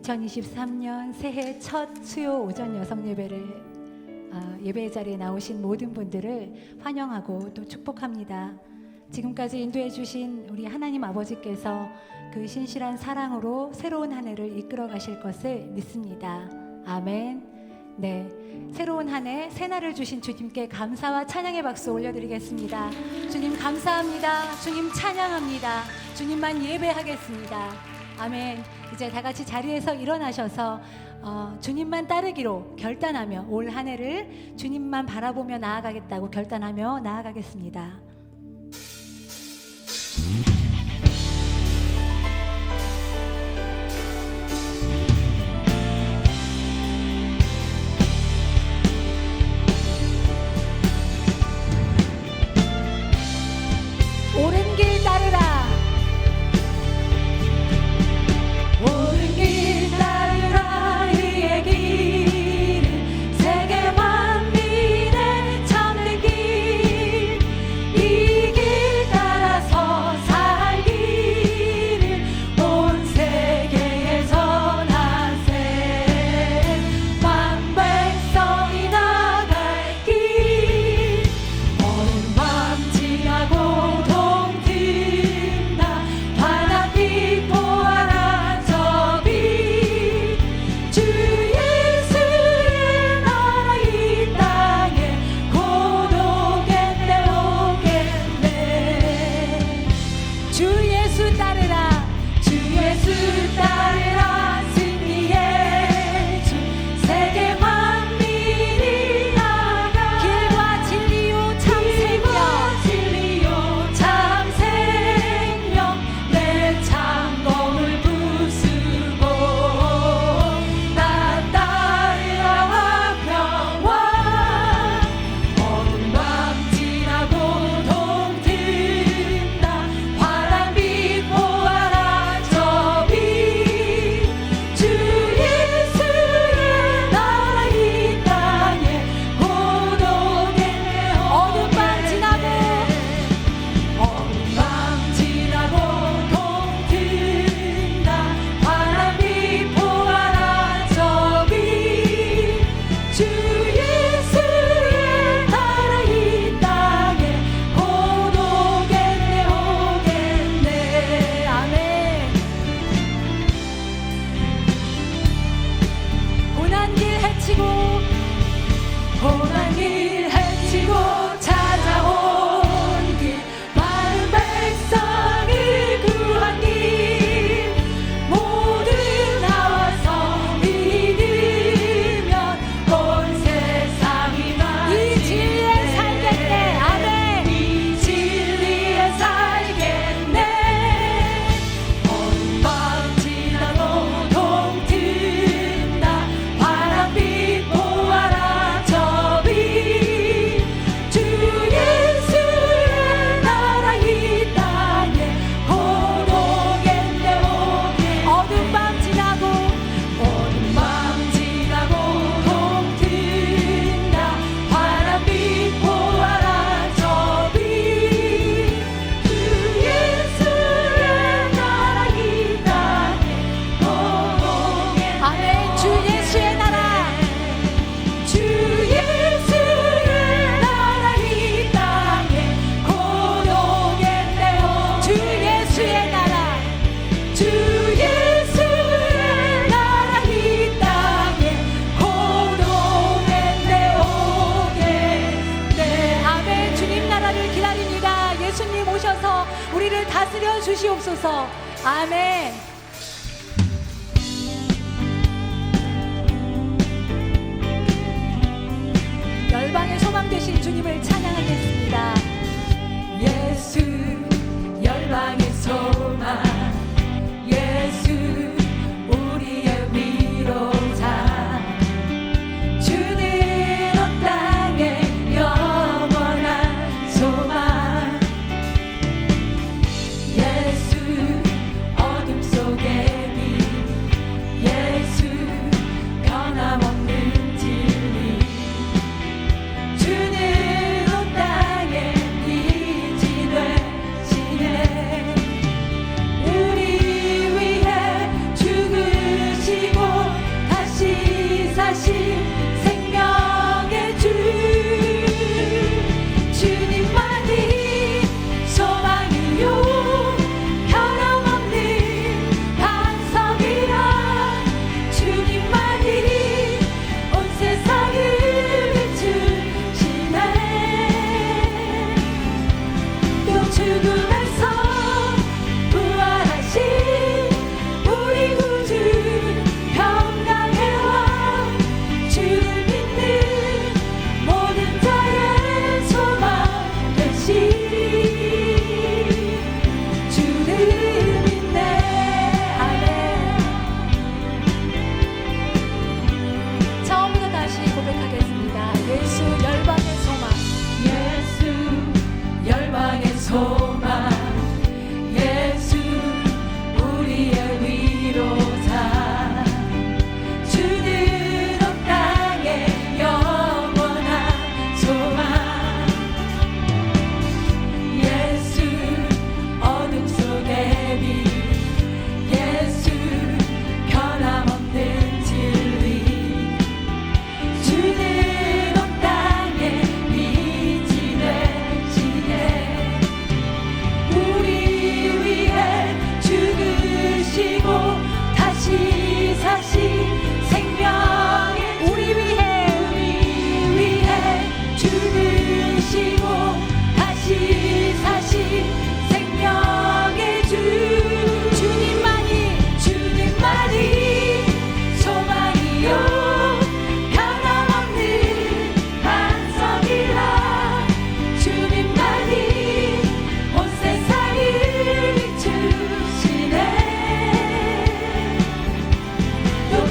2023년 새해 첫 수요 오전 여성 예배를 예배 자리에 나오신 모든 분들을 환영하고 또 축복합니다. 지금까지 인도해 주신 우리 하나님 아버지께서 그 신실한 사랑으로 새로운 한 해를 이끌어 가실 것을 믿습니다. 아멘. 네, 새로운 한 해 새날을 주신 주님께 감사와 찬양의 박수 올려드리겠습니다. 주님 감사합니다. 주님 찬양합니다. 주님만 예배하겠습니다. 아멘. 이제 다 같이 자리에서 일어나셔서 주님만 따르기로 결단하며 올 한 해를 주님만 바라보며 나아가겠다고 결단하며 나아가겠습니다. 옳은 길 따르라. 옳은 길 따르라. 이의 길은 세계 만민의 참된 길. 이 길 따라서 살기를 온 세계에 전하세. 만 백성이 나갈 길. 어둠 밤 지나고 우리를 다스려 주시옵소서. 아멘. 열방의 소망 되신 주님을 찬양하겠습니다. 예수 열방의 소망, 예수 우리의 위로자. 주는 온 땅에 영원한 소망. 예수 어둠 속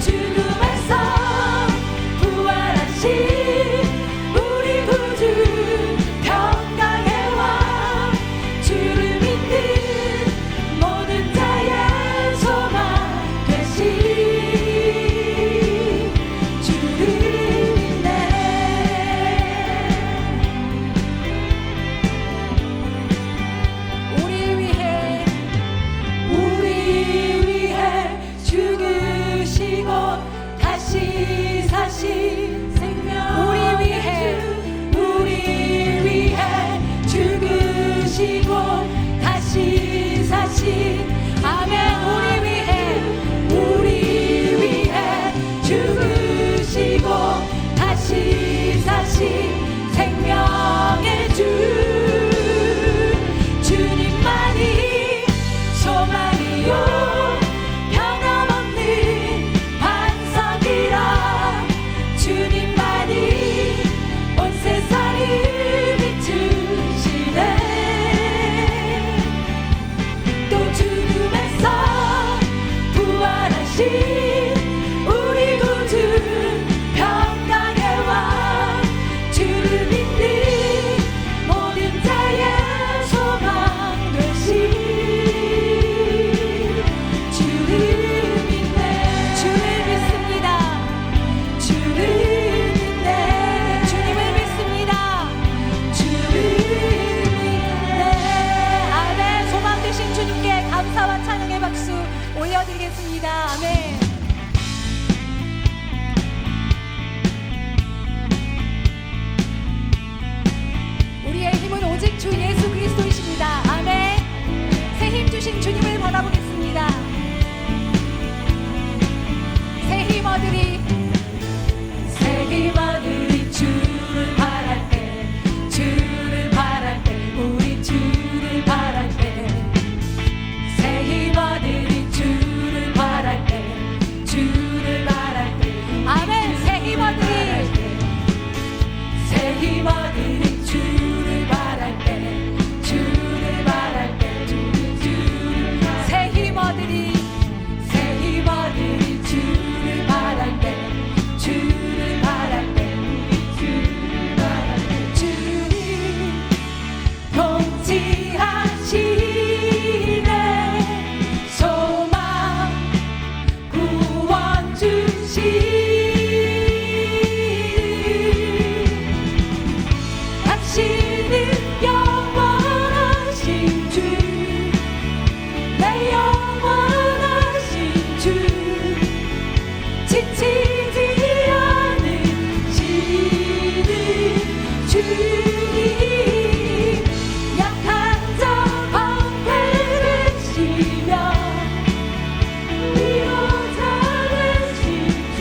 죽음에서 부활하신 우리 구주 평강의 왕 주를 믿는 모든 자의 소망 되신 주를 믿네. 우리 위해 죽으시고 다시 사신 생명 우리 위해 죽으시고 다시 사신 아멘. 우리 위해 죽으시고 다시 사신 생명의 주 주님만이 소망이요 변함없는 반석이라 주님만이 온 세상을 비추시네. 또 죽음에서 부활하신 우리 구주 평강의 왕 주를 믿는 모든 자의 소망 되신 주를 믿네. 주를 믿습니다. 주를 믿네. 주님을 믿습니다. 주를 믿네. 아멘. 소망 되신 주님께 감사와 찬양의 박수 올려드리겠습니다. 아멘. 우리의 힘은 오직 주 예수 그리스도이십니다. 아멘. 새 힘 주신 주님을 바라보겠습니다. 새 힘 얻으리 주를 바랄 때 주를 바랄 때 우리 주를 바랄 때 새 힘 얻으리 주를 바랄 때 주를 바랄 때 아멘. 새 힘 얻으리 새 힘 얻으리 주를 바랄 때 주를 바랄 때 새 힘 얻으리 주를 바랄 때 주를 바랄 때 주님 통치하시네. 소망 구원 주시 당신은 영원하신 주 내 영원하신 주 지치지 않으시는 주님 약한 자 방패되시며 위로자 되신 주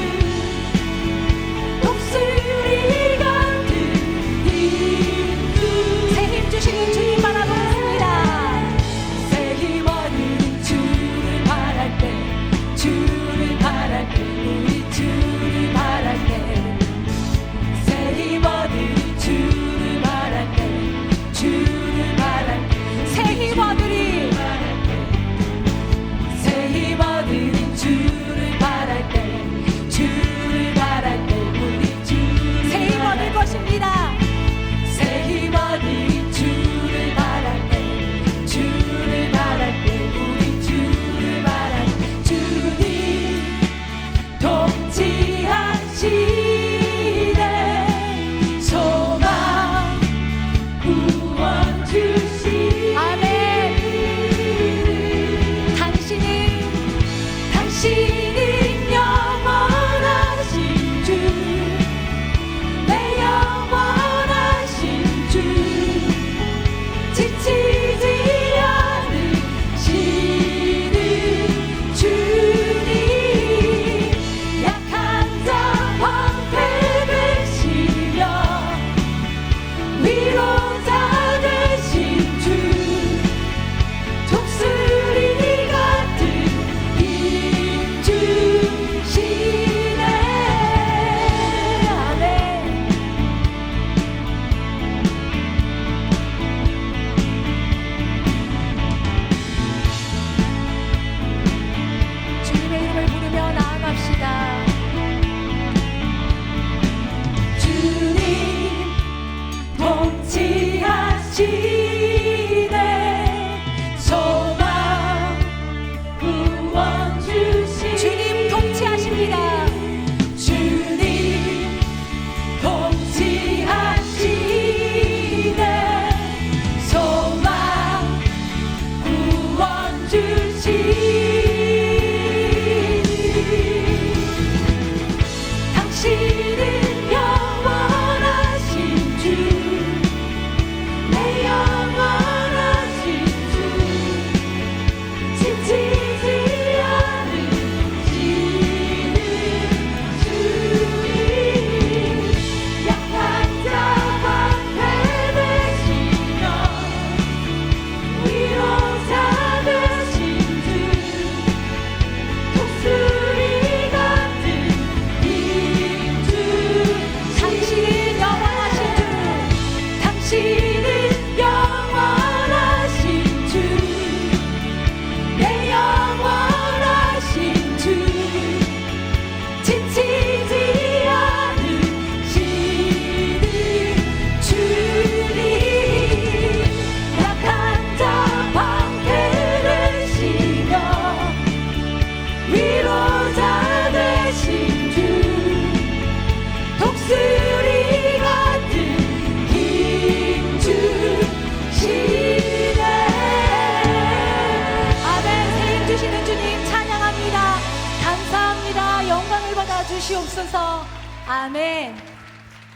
영광을 받아 주시옵소서. 아멘.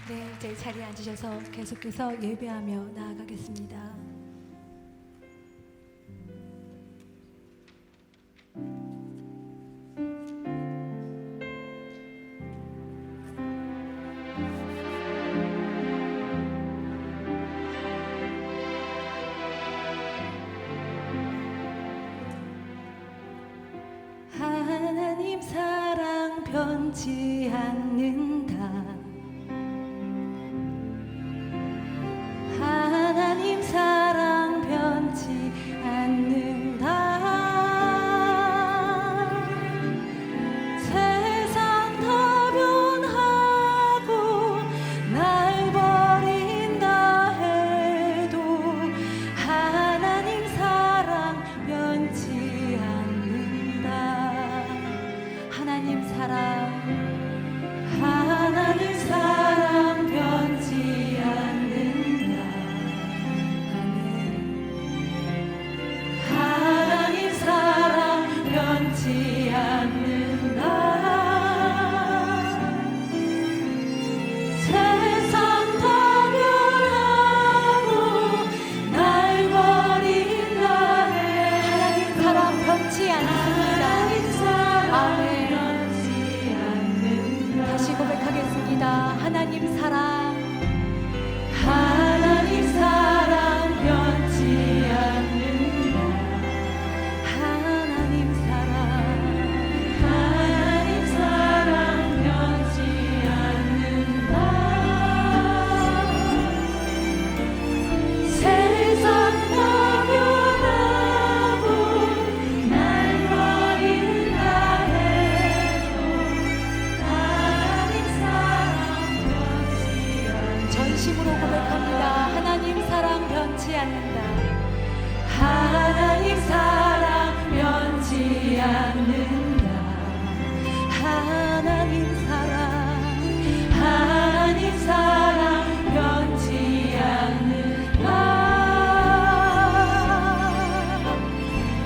네, 제 자리에 앉으셔서 계속해서 예배하며 나아가겠습니다. 하나님 사랑 변치 않는다. 하나님 사랑 변치 않는다. 세상 다 변하고 날 버린다 해도 하나님 사랑 변치 않는다. 하나님 사랑 변치 않는다. 하나님 사랑 변치 않는다. 세상 다 변하고 날 버린다 해 하나님 사랑 변치 않습니다. 아멘. 다시 고백하겠습니다. 하나님 사랑 변치 않는다. 하나님 사랑 변치 않는다. 세상 다 변하고 날 버린다 해도 하나님 사랑 변치 않는다. 전심으로 고백합니다. 하나님 사랑 변치 않는다. 하나님 사랑 변치 않는다. 하나님 사랑 변치 않는다.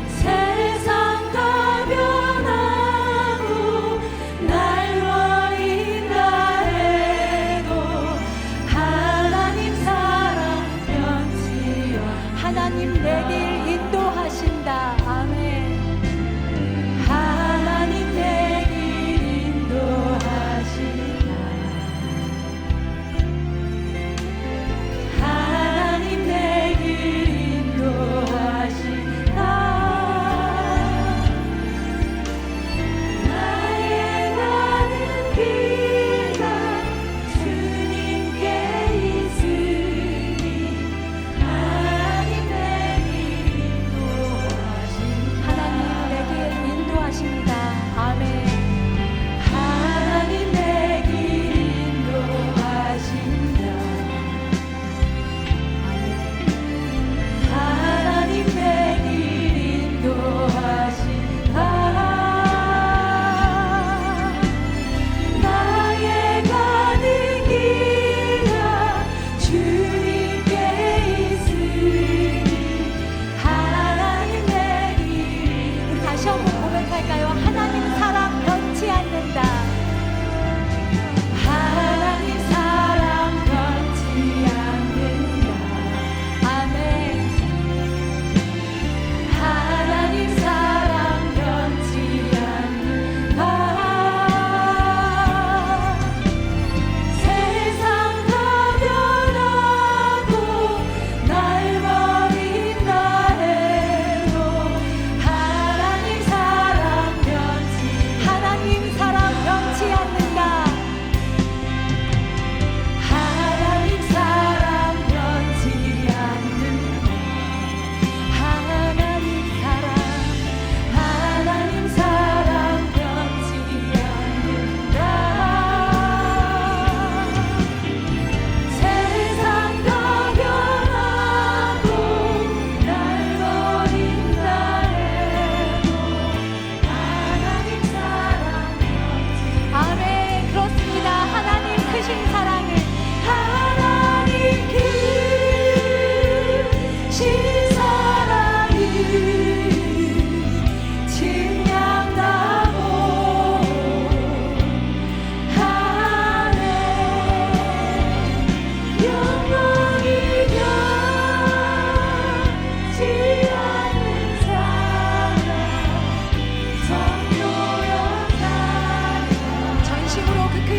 세상 다 변하고 날 버린다 해도 하나님 사랑 변치 않는다. 하나님 내 길 인도하신다. 아멘.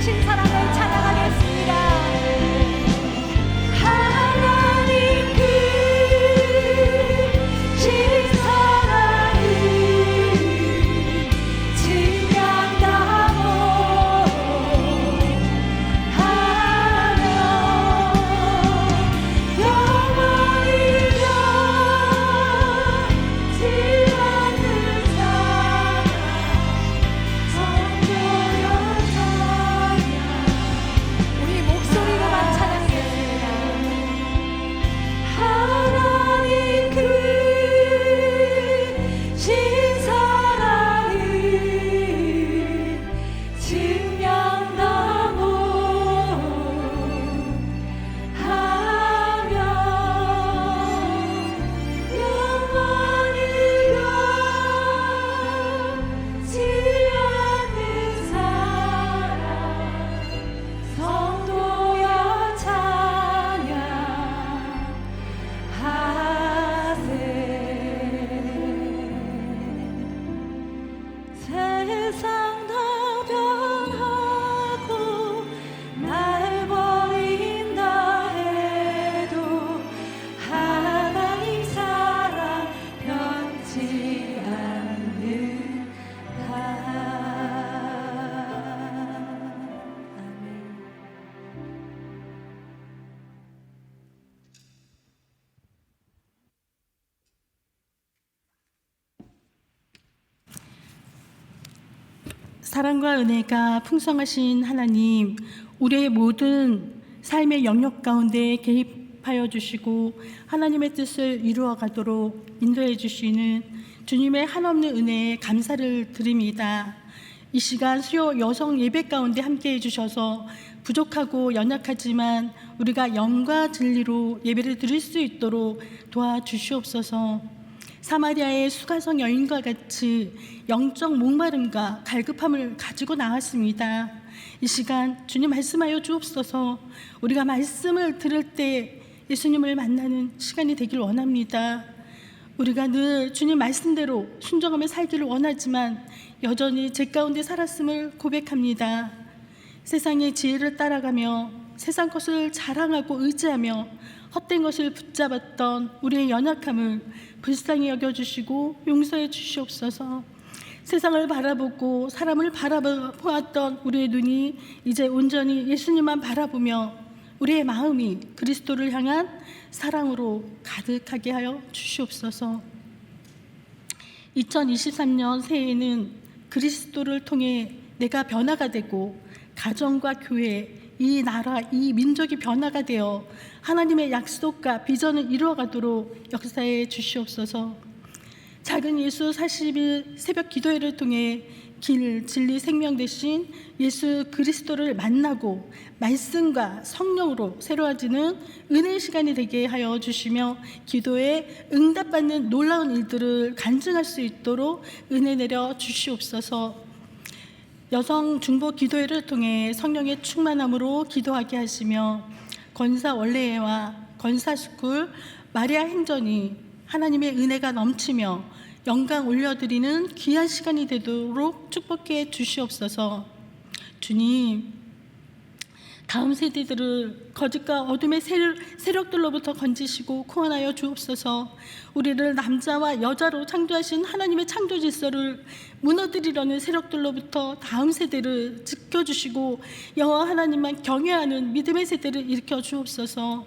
크신 사랑을 찬양하겠습니다. 하나님 크신 사랑을 증명하고 하며 영원히 변치 않는 사랑 성도여 찬양. 우리 목소리로만 찬양했습니다. 하나님 크신 사랑을 증명하고 하며 영원히 변치 않는 사랑 성도여 찬양하세. 세상 다 변하고 날 버린다 해도 하나님 사랑 변치 않는다. 아멘. 사랑과 은혜가 풍성하신 하나님, 우리의 모든 삶의 영역 가운데 개입하여 주시고 하나님의 뜻을 이루어 가도록 인도해 주시는 주님의 한없는 은혜에 감사를 드립니다. 이 시간 수요 여성 예배 가운데 함께해 주셔서 부족하고 연약하지만 우리가 영과 진리로 예배를 드릴 수 있도록 도와주시옵소서. 사마리아의 수가성 여인과 같이 영적 목마름과 갈급함을 가지고 나왔습니다. 이 시간 주님 말씀하여 주옵소서. 우리가 말씀을 들을 때 예수님을 만나는 시간이 되길 원합니다. 우리가 늘 주님 말씀대로 순종하며 살기를 원하지만 여전히 제 가운데 살았음을 고백합니다. 세상의 지혜를 따라가며 세상 것을 자랑하고 의지하며 헛된 것을 붙잡았던 우리의 연약함을 불쌍히 여겨주시고 용서해 주시옵소서. 세상을 바라보고 사람을 바라보았던 우리의 눈이 이제 온전히 예수님만 바라보며 우리의 마음이 그리스도를 향한 사랑으로 가득하게 하여 주시옵소서. 2023년 새해에는 그리스도를 통해 내가 변화가 되고 가정과 교회, 이 나라, 이 민족이 변화가 되어 하나님의 약속과 비전을 이루어가도록 역사해 주시옵소서. 작은 예수 40일 새벽 기도회를 통해 길, 진리, 생명 되신 예수 그리스도를 만나고 말씀과 성령으로 새로워지는 은혜의 시간이 되게 하여 주시며 기도에 응답받는 놀라운 일들을 간증할 수 있도록 은혜 내려 주시옵소서. 여성 중보 기도회를 통해 성령의 충만함으로 기도하게 하시며 권사 원례회와 권사 스쿨 마리아 행전이 하나님의 은혜가 넘치며 영광 올려드리는 귀한 시간이 되도록 축복해 주시옵소서. 주님, 다음 세대들을 거짓과 어둠의 세력들로부터 건지시고 구원하여 주옵소서. 우리를 남자와 여자로 창조하신 하나님의 창조 질서를 무너뜨리려는 세력들로부터 다음 세대를 지켜주시고 여호와 하나님만 경외하는 믿음의 세대를 일으켜 주옵소서.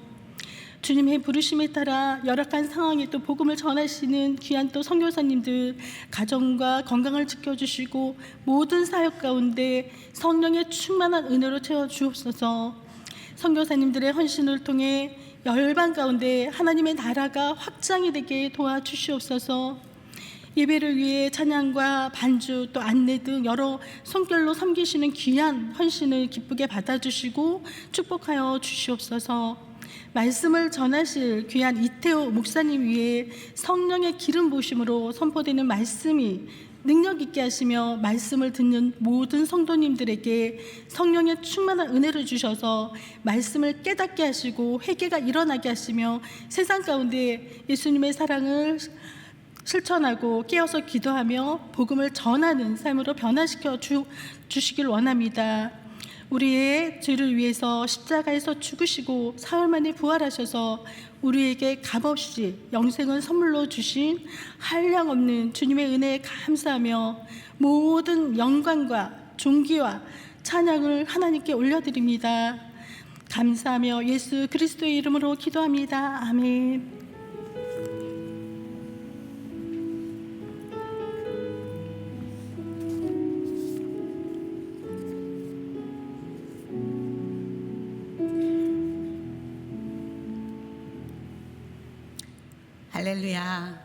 주님의 부르심에 따라 열악한 상황에 또 복음을 전하시는 귀한 또 선교사님들 가정과 건강을 지켜주시고 모든 사역 가운데 성령의 충만한 은혜로 채워주옵소서. 선교사님들의 헌신을 통해 열방 가운데 하나님의 나라가 확장이 되게 도와주시옵소서. 예배를 위해 찬양과 반주 또 안내 등 여러 손길로 섬기시는 귀한 헌신을 기쁘게 받아주시고 축복하여 주시옵소서. 말씀을 전하실 귀한 이태호 목사님 위에 성령의 기름 부으심으로 선포되는 말씀이 능력 있게 하시며 말씀을 듣는 모든 성도님들에게 성령의 충만한 은혜를 주셔서 말씀을 깨닫게 하시고 회개가 일어나게 하시며 세상 가운데 예수님의 사랑을 실천하고 깨어서 기도하며 복음을 전하는 삶으로 변화시켜 주시길 원합니다. 우리의 죄를 위해서 십자가에서 죽으시고 사흘 만에 부활하셔서 우리에게 값없이 영생을 선물로 주신 한량없는 주님의 은혜에 감사하며 모든 영광과 존귀와 찬양을 하나님께 올려드립니다. 감사하며 예수 그리스도의 이름으로 기도합니다. 아멘. 할렐루야.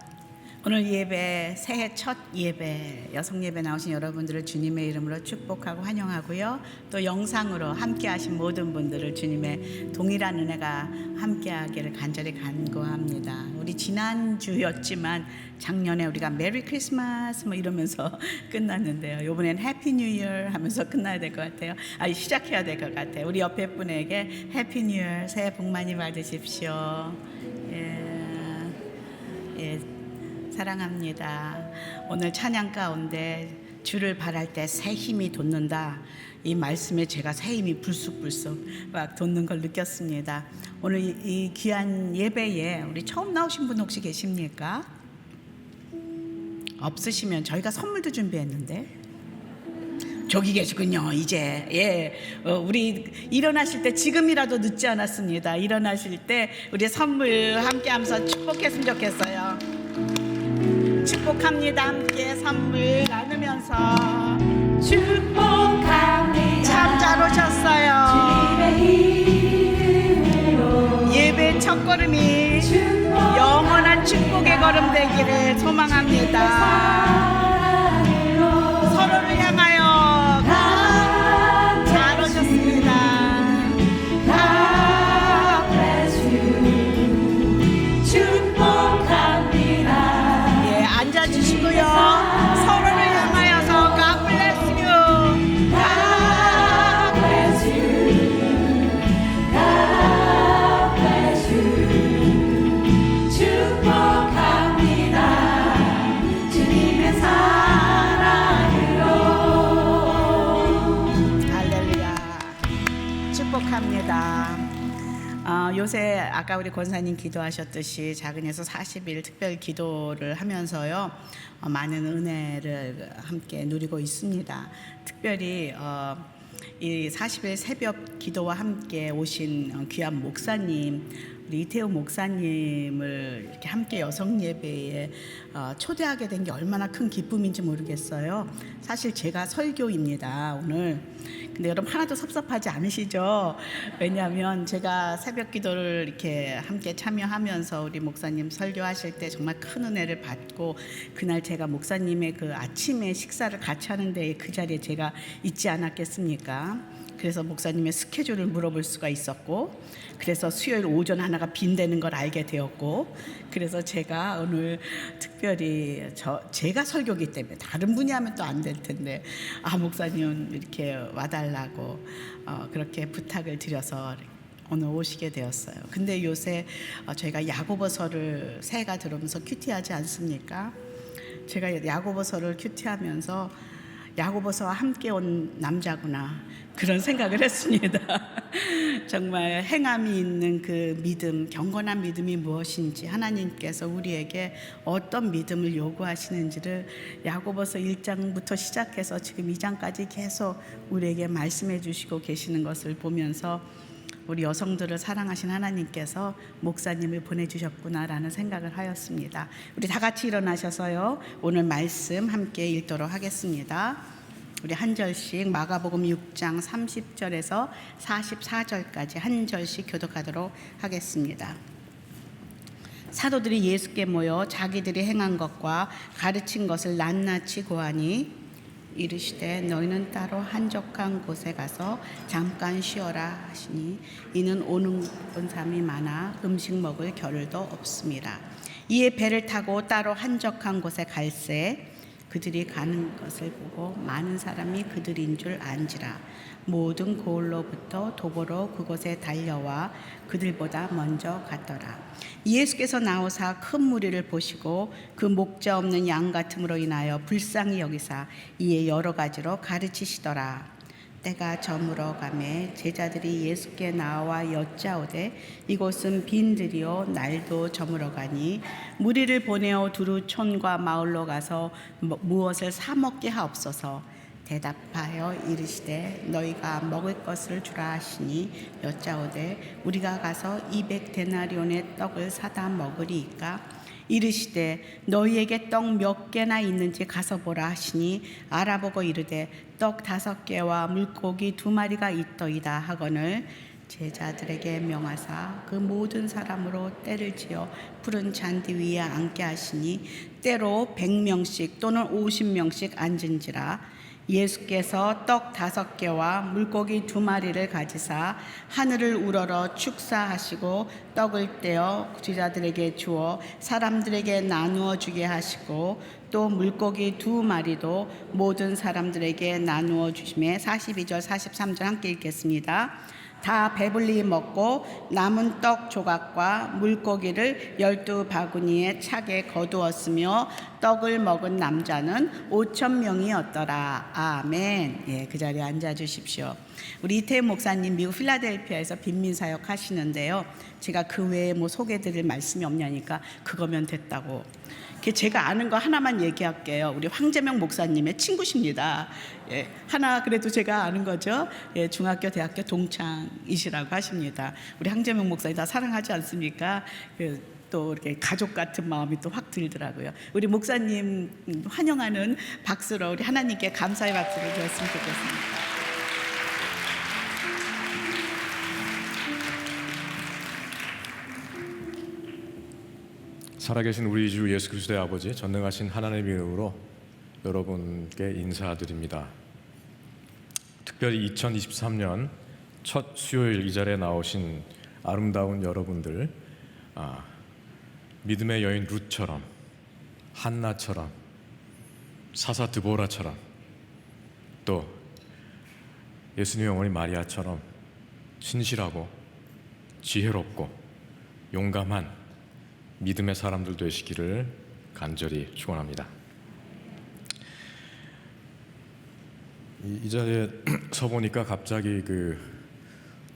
오늘 예배, 새해 첫 예배, 여성 예배 나오신 여러분들을 주님의 이름으로 축복하고 환영하고요. 또 영상으로 함께 하신 모든 분들을 주님의 동일한 은혜가 함께 하기를 간절히 간구합니다. 우리 지난주였지만 작년에 우리가 메리 크리스마스 뭐 이러면서 끝났는데요. 이번엔 해피 뉴 이어 하면서 끝나야 될 것 같아요. 시작해야 될 것 같아요. 우리 옆에 분에게 해피 뉴 이어, 새해 복 많이 받으십시오. 사랑합니다. 오늘 찬양 가운데 주를 바랄 때 새 힘이 돋는다. 이 말씀에 제가 새 힘이 불쑥불쑥 막 돋는 걸 느꼈습니다. 오늘 이 귀한 예배에 우리 처음 나오신 분 혹시 계십니까? 없으시면 저희가 선물도 준비했는데 저기 계시군요. 이제 우리 일어나실 때 지금이라도 늦지 않았습니다. 일어나실 때 우리 선물 함께하면서 축복했으면 좋겠어요. 축복합니다. 함께 선물 나누면서 축복합니다. 참 잘 오셨어요. 예배 첫걸음이 영원한 축복의 걸음 되기를 소망합니다. 서로를 향하여 잘 오셨습니다. 앉아주시고요. 서로를 향하여서 God bless you. God bless you. God bless you. 축복합니다. 주님의 사랑으로. 할렐루야. 축복합니다. 요새 아까 우리 권사님 기도하셨듯이 작은에서 40일 특별 기도를 하면서요 많은 은혜를 함께 누리고 있습니다. 특별히 이 40일 새벽 기도와 함께 오신 귀한 목사님, 우리 이태우 목사님을 이렇게 함께 여성 예배에 초대하게 된 게 얼마나 큰 기쁨인지 모르겠어요. 사실 제가 설교입니다 오늘. 근데 여러분 하나도 섭섭하지 않으시죠? 왜냐하면 제가 새벽 기도를 이렇게 함께 참여하면서 우리 목사님 설교하실 때 정말 큰 은혜를 받고, 그날 제가 목사님의 그 아침에 식사를 같이 하는데 그 자리에 제가 있지 않았겠습니까? 그래서 목사님의 스케줄을 물어볼 수가 있었고, 그래서 수요일 오전 하나가 빈대는 걸 알게 되었고, 그래서 제가 오늘 특별히 제가 설교기 때문에 다른 분이 하면 또 안 될 텐데 목사님 이렇게 와달라고 그렇게 부탁을 드려서 오늘 오시게 되었어요. 근데 요새 저희가 야고보서를 새해가 들어오면서 큐티하지 않습니까? 제가 야고보서를 큐티하면서 야고보서와 함께 온 남자구나 그런 생각을 했습니다. 정말 행함이 있는 그 믿음, 경건한 믿음이 무엇인지, 하나님께서 우리에게 어떤 믿음을 요구하시는지를 야고보서 1장부터 시작해서 지금 2장까지 계속 우리에게 말씀해 주시고 계시는 것을 보면서 우리 여성들을 사랑하신 하나님께서 목사님을 보내주셨구나라는 생각을 하였습니다. 우리 다 같이 일어나셔서요 오늘 말씀 함께 읽도록 하겠습니다. 우리 한 절씩 마가복음 6장 30절에서 44절까지 한 절씩 교독하도록 하겠습니다. 사도들이 예수께 모여 자기들이 행한 것과 가르친 것을 낱낱이 고하니 이르시되 너희는 따로 한적한 곳에 가서 잠깐 쉬어라 하시니 이는 오는 사람이 많아 음식 먹을 겨를도 없습니다. 이에 배를 타고 따로 한적한 곳에 갈새 그들이 가는 것을 보고 많은 사람이 그들인 줄 안지라. 모든 고을로부터 도보로 그곳에 달려와 그들보다 먼저 갔더라. 예수께서 나오사 큰 무리를 보시고 그 목자 없는 양 같음으로 인하여 불쌍히 여기사 이에 여러 가지로 가르치시더라. 때가 저물어 가매 제자들이 예수께 나와 여짜오되 이곳은 빈들이요 날도 저물어 가니 무리를 보내어 두루 촌과 마을로 가서 무엇을 사 먹게 하옵소서. 대답하여 이르시되 너희가 먹을 것을 주라 하시니 여짜오되 우리가 가서 200데나리온의 떡을 사다 먹으리이까. 이르시되 너희에게 떡 몇 개나 있는지 가서 보라 하시니 알아보고 이르되 떡 5개와 물고기 2마리가 있더이다 하거늘 제자들에게 명하사 그 모든 사람으로 때를 지어 푸른 잔디 위에 앉게 하시니 때로 100명씩 또는 50명씩 앉은지라. 예수께서 떡 5개와 물고기 2마리를 가지사 하늘을 우러러 축사하시고 떡을 떼어 제자들에게 주어 사람들에게 나누어 주게 하시고 또 물고기 2마리도 모든 사람들에게 나누어 주시매 42절 43절 함께 읽겠습니다. 다 배불리 먹고 남은 떡 조각과 물고기를 12바구니에 차게 거두었으며 떡을 먹은 남자는 5,000명이었더라. 아멘. 예, 그 자리에 앉아 주십시오. 우리 이태임 목사님 미국 필라델피아에서 빈민사역 하시는데요. 제가 그 외에 뭐 소개드릴 말씀이 없냐니까 그거면 됐다고. 제가 아는 거 하나만 얘기할게요. 우리 황재명 목사님의 친구십니다. 예, 하나 그래도 제가 아는 거죠. 예, 중학교, 대학교 동창이시라고 하십니다. 우리 황재명 목사님 다 사랑하지 않습니까? 또 이렇게 가족 같은 마음이 또 확 들더라고요. 우리 목사님 환영하는 박수로 우리 하나님께 감사의 박수를 드렸으면 좋겠습니다. 살아계신 우리 주 예수 그리스도의 아버지 전능하신 하나님의 이름으로 여러분께 인사드립니다. 특별히 2023년 첫 수요일 이 자리에 나오신 아름다운 여러분들, 믿음의 여인 룻처럼, 한나처럼, 사사 드보라처럼, 또 예수님의 어머니 마리아처럼 신실하고 지혜롭고 용감한 믿음의 사람들 되시기를 간절히 축원합니다. 이 자리에 서 보니까 갑자기 그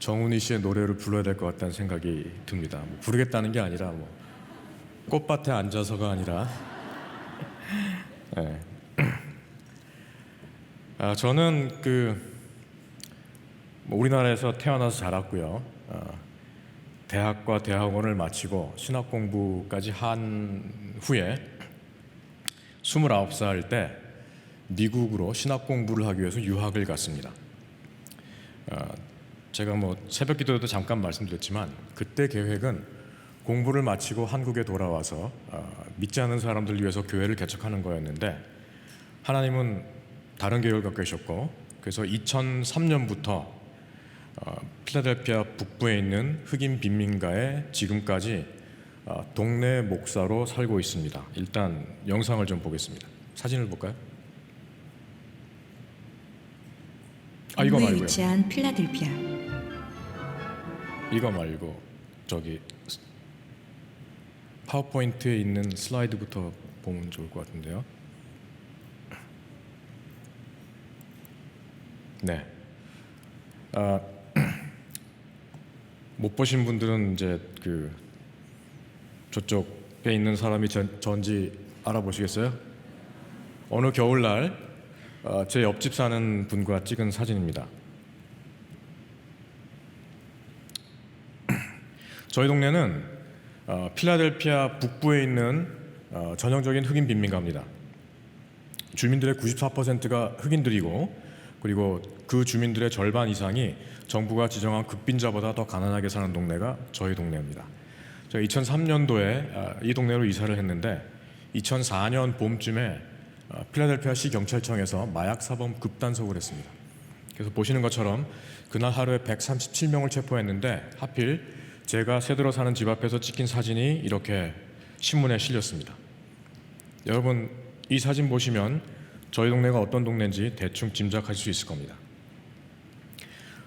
정훈이 씨의 노래를 불러야 될 것 같다는 생각이 듭니다. 뭐 부르겠다는 게 아니라 뭐 꽃밭에 앉아서가 아니라 네. 저는 뭐 우리나라에서 태어나서 자랐고요. 대학과 대학원을 마치고 신학 공부까지 한 후에 29살 때 미국으로 신학 공부를 하기 위해서 유학을 갔습니다. 제가 뭐 새벽 기도에도 잠깐 말씀드렸지만 그때 계획은 공부를 마치고 한국에 돌아와서 믿지 않는 사람들을 위해서 교회를 개척하는 거였는데 하나님은 다른 계획을 갖고 계셨고 그래서 2003년부터 필라델피아 북부에 있는 흑인 빈민가에 지금까지 동네 목사로 살고 있습니다. 일단 영상을 좀 보겠습니다. 사진을 볼까요? 이거 북부에 말고요. 위치한 필라델피아. 이거 말고 저기 파워포인트에 있는 슬라이드부터 보면 좋을 것 같은데요. 네. 못 보신 분들은 이제 저쪽에 있는 사람이 전지 알아보시겠어요? 어느 겨울날 제 옆집 사는 분과 찍은 사진입니다. 저희 동네는 필라델피아 북부에 있는 전형적인 흑인 빈민가입니다. 주민들의 94%가 흑인들이고 그리고 그 주민들의 절반 이상이 정부가 지정한 극빈자보다 더 가난하게 사는 동네가 저희 동네입니다. 제가 2003년도에 이 동네로 이사를 했는데 2004년 봄쯤에 필라델피아 시 경찰청에서 마약 사범 급단속을 했습니다. 그래서 보시는 것처럼 그날 하루에 137명을 체포했는데 하필 제가 새들어 사는 집 앞에서 찍힌 사진이 이렇게 신문에 실렸습니다. 여러분 이 사진 보시면 저희 동네가 어떤 동네인지 대충 짐작하실 수 있을 겁니다.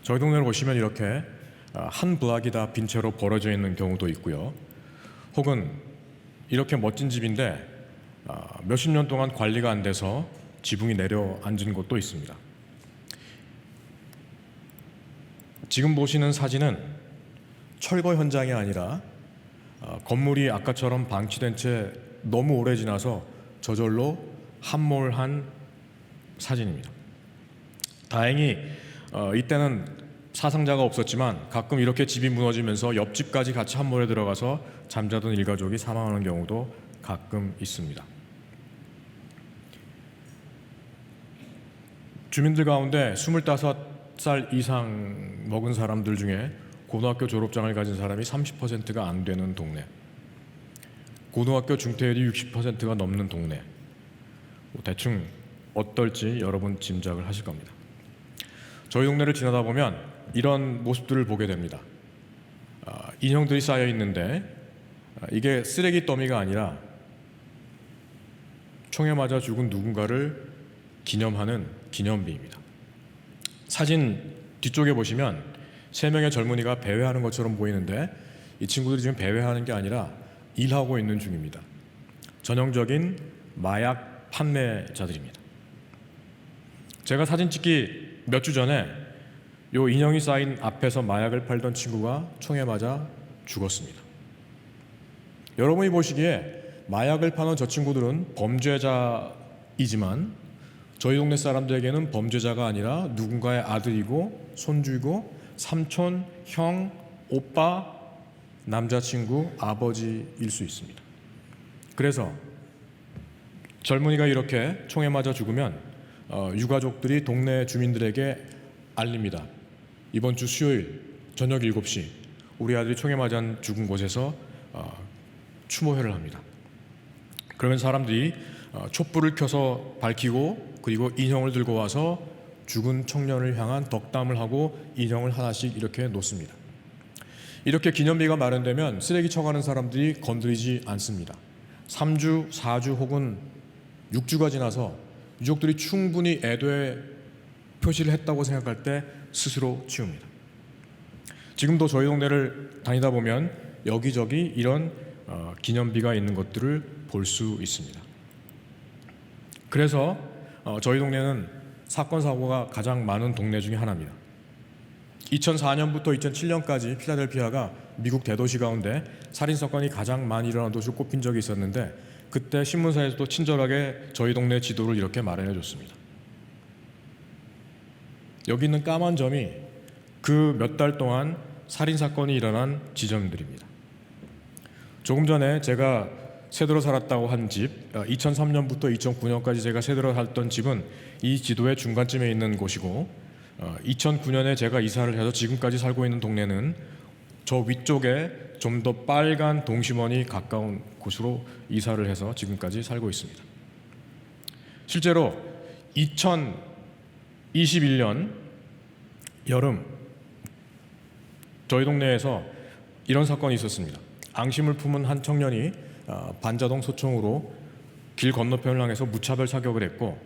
저희 동네를 보시면 이렇게 한 블락이 다 빈 채로 벌어져 있는 경우도 있고요. 혹은 이렇게 멋진 집인데 몇십 년 동안 관리가 안 돼서 지붕이 내려앉은 곳도 있습니다. 지금 보시는 사진은 철거 현장이 아니라 건물이 아까처럼 방치된 채 너무 오래 지나서 저절로 함몰한 사진입니다. 다행히 이때는 사상자가 없었지만 가끔 이렇게 집이 무너지면서 옆집까지 같이 함몰에 들어가서 잠자던 일가족이 사망하는 경우도 가끔 있습니다. 주민들 가운데 25살 이상 먹은 사람들 중에 고등학교 졸업장을 가진 사람이 30%가 안 되는 동네, 고등학교 중퇴율이 60%가 넘는 동네, 대충 어떨지 여러분 짐작을 하실 겁니다. 저희 동네를 지나다 보면 이런 모습들을 보게 됩니다. 인형들이 쌓여 있는데 이게 쓰레기 더미가 아니라 총에 맞아 죽은 누군가를 기념하는 기념비입니다. 사진 뒤쪽에 보시면 3명의 젊은이가 배회하는 것처럼 보이는데 이 친구들이 지금 배회하는 게 아니라 일하고 있는 중입니다. 전형적인 마약 판매자들입니다. 제가 사진 찍기 몇 주 전에 요 인형이 쌓인 앞에서 마약을 팔던 친구가 총에 맞아 죽었습니다. 여러분이 보시기에 마약을 파는 저 친구들은 범죄자이지만 저희 동네 사람들에게는 범죄자가 아니라 누군가의 아들이고 손주이고 삼촌, 형, 오빠, 남자친구, 아버지일 수 있습니다. 그래서 젊은이가 이렇게 총에 맞아 죽으면 유가족들이 동네 주민들에게 알립니다. 이번 주 수요일 저녁 7시 우리 아들이 총에 맞아 죽은 곳에서 추모회를 합니다. 그러면 사람들이 촛불을 켜서 밝히고 그리고 인형을 들고 와서 죽은 청년을 향한 덕담을 하고 인형을 하나씩 이렇게 놓습니다. 이렇게 기념비가 마련되면 쓰레기 쳐가는 사람들이 건드리지 않습니다. 3주, 4주 혹은 6주가 지나서 유족들이 충분히 애도의 표시를 했다고 생각할 때 스스로 치웁니다. 지금도 저희 동네를 다니다 보면 여기저기 이런 기념비가 있는 것들을 볼 수 있습니다. 그래서 저희 동네는 사건 사고가 가장 많은 동네 중에 하나입니다. 2004년부터 2007년까지 필라델피아가 미국 대도시 가운데 살인사건이 가장 많이 일어난 도시로 꼽힌 적이 있었는데 그때 신문사에서도 친절하게 저희 동네 지도를 이렇게 마련해 줬습니다. 여기 있는 까만 점이 그 몇 달 동안 살인사건이 일어난 지점들입니다. 조금 전에 제가 세들어 살았다고 한 집, 2003년부터 2009년까지 제가 세들어 살던 집은 이 지도의 중간쯤에 있는 곳이고 2009년에 제가 이사를 해서 지금까지 살고 있는 동네는 저 위쪽에 좀 더 빨간 동심원이 가까운 곳으로 이사를 해서 지금까지 살고 있습니다. 실제로 2021년 여름 저희 동네에서 이런 사건이 있었습니다. 앙심을 품은 한 청년이 반자동 소총으로 길 건너편을 향해서 무차별 사격을 했고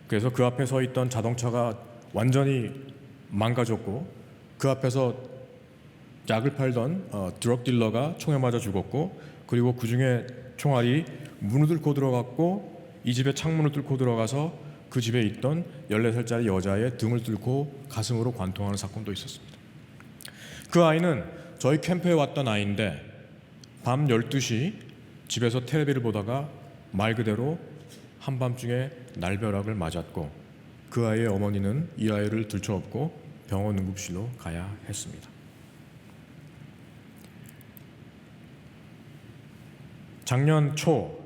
그래서 그 앞에 서 있던 자동차가 완전히 망가졌고 그 앞에서 약을 팔던 드럭 딜러가 총에 맞아 죽었고 그리고 그 중에 총알이 문을 뚫고 들어갔고 이 집의 창문을 뚫고 들어가서 그 집에 있던 14살짜리 여자의 등을 뚫고 가슴으로 관통하는 사건도 있었습니다. 그 아이는 저희 캠프에 왔던 아이인데 밤 12시 집에서 텔레비를 보다가 말 그대로 한밤중에 날벼락을 맞았고 그 아이의 어머니는 이 아이를 들쳐업고 병원 응급실로 가야 했습니다. 작년 초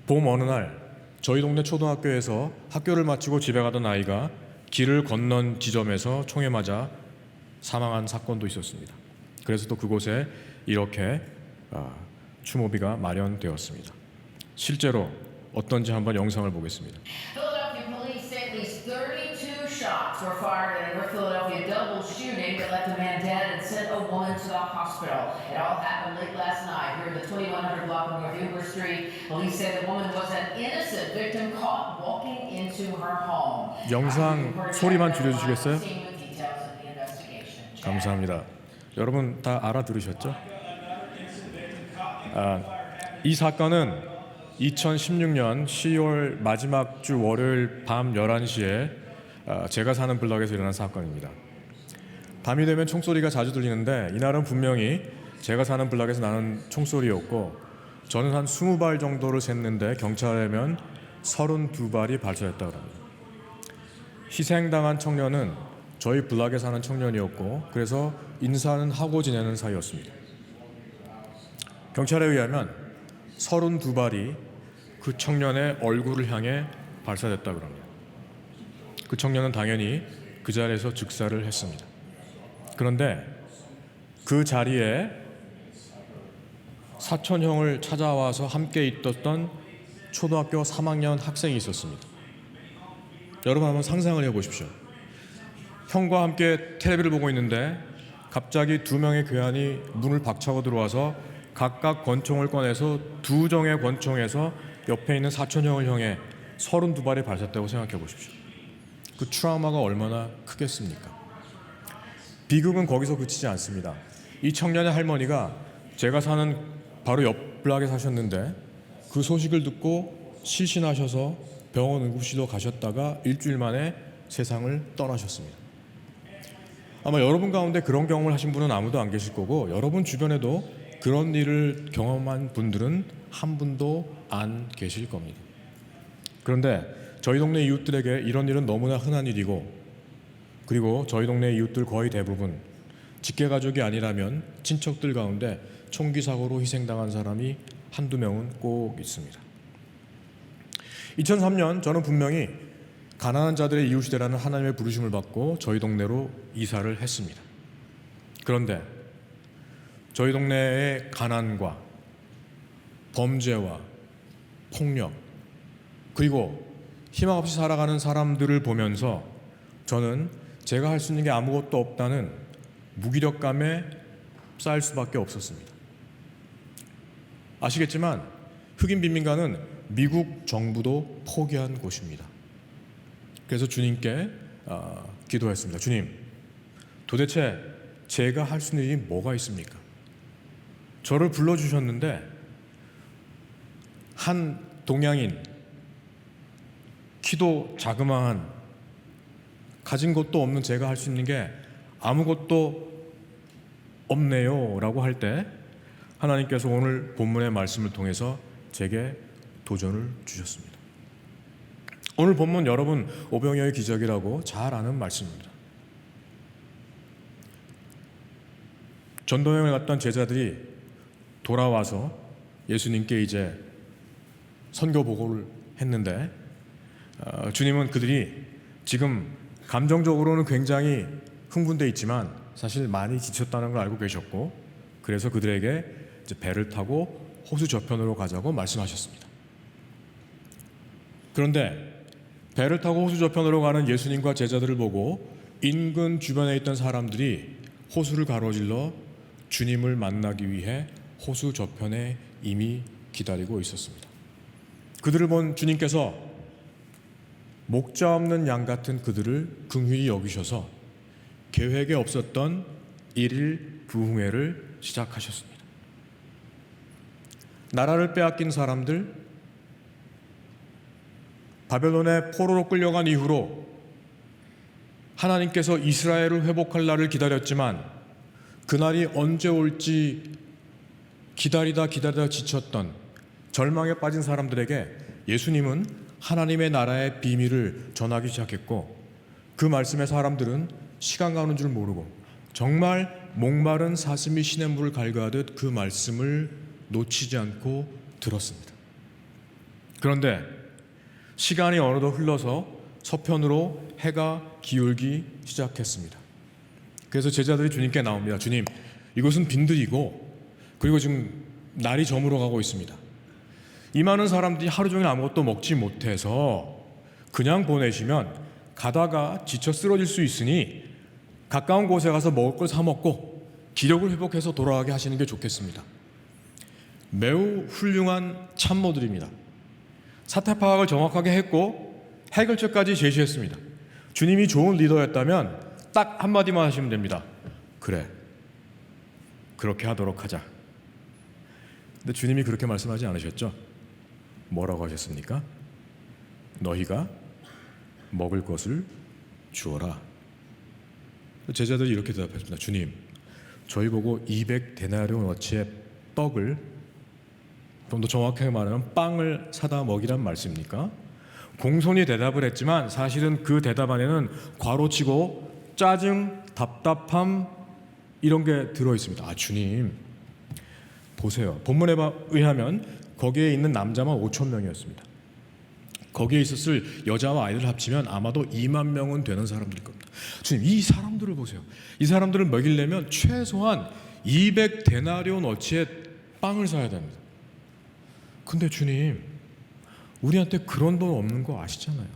봄 어느 날 저희 동네 초등학교에서 학교를 마치고 집에 가던 아이가 길을 건넌 지점에서 총에 맞아 사망한 사건도 있었습니다. 그래서 또 그곳에 이렇게 추모비가 마련되었습니다. 실제로 어떤지 한번 영상을 보겠습니다. Philadelphia police say at least 32 shots were fired in a North Philadelphia double shooting that left a man dead and sent a woman to the hospital. It all happened late last night here in the 2100 block of North Hoover Street. Police say the woman was an innocent victim caught walking into her home. 영상 소리만 줄여주시겠어요? 감사합니다. 여러분 다 알아들으셨죠? 이 사건은 2016년 10월 마지막 주 월요일 밤 11시에 제가 사는 블럭에서 일어난 사건입니다. 밤이 되면 총소리가 자주 들리는데 이날은 분명히 제가 사는 블락에서 나는 총소리였고 저는 한 20발 정도를 셌는데 경찰에 하면 32발이 발사됐다고 합니다. 희생당한 청년은 저희 블락에 사는 청년이었고 그래서 인사는 하고 지내는 사이였습니다. 경찰에 의하면 32발이 그 청년의 얼굴을 향해 발사됐다고 합니다. 그 청년은 당연히 그 자리에서 즉사를 했습니다. 그런데 그 자리에 사촌형을 찾아와서 함께 있었던 초등학교 3학년 학생이 있었습니다. 여러분 한번 상상을 해보십시오. 형과 함께 텔레비를 보고 있는데 갑자기 2명의 괴한이 문을 박차고 들어와서 각각 권총을 꺼내서 2정의 권총에서 옆에 있는 사촌형을 향해 32발이 발사됐다고 생각해 보십시오. 그 트라우마가 얼마나 크겠습니까? 비극은 거기서 그치지 않습니다. 이 청년의 할머니가 제가 사는 바로 옆 블락에 사셨는데 그 소식을 듣고 실신하셔서 병원 응급실로 가셨다가 일주일 만에 세상을 떠나셨습니다. 아마 여러분 가운데 그런 경험을 하신 분은 아무도 안 계실 거고 여러분 주변에도 그런 일을 경험한 분들은 한 분도 안 계실 겁니다. 그런데 저희 동네 이웃들에게 이런 일은 너무나 흔한 일이고 그리고 저희 동네 이웃들 거의 대부분 직계가족이 아니라면 친척들 가운데 총기 사고로 희생당한 사람이 한두 명은 꼭 있습니다. 2003년 저는 분명히 가난한 자들의 이웃이라는 하나님의 부르심을 받고 저희 동네로 이사를 했습니다. 그런데 저희 동네의 가난과 범죄와 폭력 그리고 희망 없이 살아가는 사람들을 보면서 저는 제가 할 수 있는 게 아무것도 없다는 무기력감에 쌓일 수밖에 없었습니다. 아시겠지만 흑인 빈민가는 미국 정부도 포기한 곳입니다. 그래서 주님께 기도했습니다. 주님, 도대체 제가 할 수 있는 일이 뭐가 있습니까? 저를 불러주셨는데 한 동양인, 키도 자그마한 가진 것도 없는 제가 할 수 있는 게 아무것도 없네요 라고 할 때 하나님께서 오늘 본문의 말씀을 통해서 제게 도전을 주셨습니다. 오늘 본문 여러분 오병이어의 기적이라고 잘 아는 말씀입니다. 전도여행을 갔던 제자들이 돌아와서 예수님께 이제 선교 보고를 했는데 주님은 그들이 지금 감정적으로는 굉장히 흥분되어 있지만 사실 많이 지쳤다는 걸 알고 계셨고 그래서 그들에게 이제 배를 타고 호수 저편으로 가자고 말씀하셨습니다. 그런데 배를 타고 호수 저편으로 가는 예수님과 제자들을 보고 인근 주변에 있던 사람들이 호수를 가로질러 주님을 만나기 위해 호수 저편에 이미 기다리고 있었습니다. 그들을 본 주님께서 목자 없는 양 같은 그들을 긍휼히 여기셔서 계획에 없었던 일일 부흥회를 시작하셨습니다. 나라를 빼앗긴 사람들, 바벨론의 포로로 끌려간 이후로 하나님께서 이스라엘을 회복할 날을 기다렸지만 그날이 언제 올지 기다리다 지쳤던 절망에 빠진 사람들에게 예수님은 하나님의 나라의 비밀을 전하기 시작했고 그 말씀에 사람들은 시간 가는 줄 모르고 정말 목마른 사슴이 시냇물을 갈구하듯 그 말씀을 놓치지 않고 들었습니다. 그런데 시간이 어느덧 흘러서 서편으로 해가 기울기 시작했습니다. 그래서 제자들이 주님께 나옵니다. 주님, 이곳은 빈들이고 그리고 지금 날이 저물어 가고 있습니다. 이 많은 사람들이 하루 종일 아무것도 먹지 못해서 그냥 보내시면 가다가 지쳐 쓰러질 수 있으니 가까운 곳에 가서 먹을 걸 사 먹고 기력을 회복해서 돌아가게 하시는 게 좋겠습니다. 매우 훌륭한 참모들입니다. 사태 파악을 정확하게 했고 해결책까지 제시했습니다. 주님이 좋은 리더였다면 딱 한마디만 하시면 됩니다. 그래, 그렇게 하도록 하자. 근데 주님이 그렇게 말씀하지 않으셨죠? 뭐라고 하셨습니까? 너희가 먹을 것을 주어라. 제자들이 이렇게 대답했습니다. 주님, 저희 보고 200데나리온어치의 떡을, 좀 더 정확하게 말하면 빵을 사다 먹이란 말씀입니까? 공손히 대답을 했지만 사실은 그 대답 안에는 괄호치고 짜증, 답답함 이런 게 들어 있습니다. 아, 주님 보세요. 본문에 의하면 거기에 있는 남자만 5천 명이었습니다. 거기에 있었을 여자와 아이들 합치면 아마도 2만 명은 되는 사람들일 겁니다. 주님, 이 사람들을 보세요. 이 사람들을 먹이려면 최소한 200데나리온어치의 빵을 사야 됩니다. 근데 주님, 우리한테 그런 돈 없는 거 아시잖아요.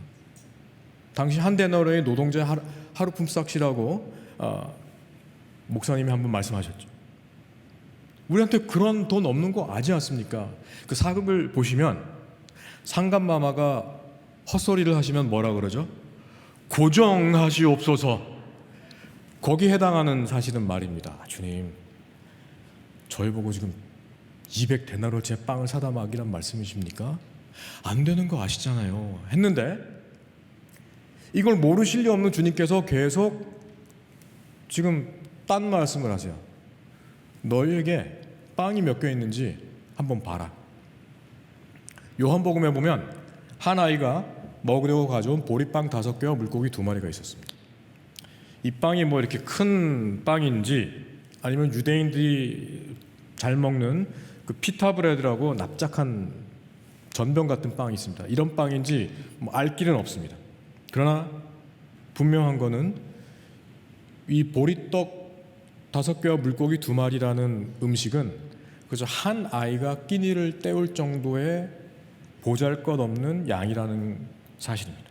당시 한 데나리온의 노동자 하루 품삯이라고 목사님이 한번 말씀하셨죠. 우리한테 그런 돈 없는 거 아지 않습니까? 그 사극을 보시면 상간마마가 헛소리를 하시면 뭐라 그러죠? 고정하시옵소서. 거기에 해당하는 사실은 말입니다. 주님, 저희 보고 지금 200데나리온어치의 빵을 사다 먹이란 말씀이십니까? 안 되는 거 아시잖아요. 했는데 이걸 모르실 리 없는 주님께서 계속 지금 딴 말씀을 하세요. 너희에게 빵이 몇 개 있는지 한번 봐라. 요한복음에 보면 한 아이가 먹으려고 가져온 보리빵 5개와 물고기 2마리가 있었습니다. 이 빵이 뭐 이렇게 큰 빵인지 아니면 유대인들이 잘 먹는 그 피타브레드라고 납작한 전병 같은 빵이 있습니다. 이런 빵인지 뭐 알 길은 없습니다. 그러나 분명한 거는 이 보리떡 5개와 물고기 2마리라는 음식은 그저 한 아이가 끼니를 때울 정도의 보잘것없는 양이라는 사실입니다.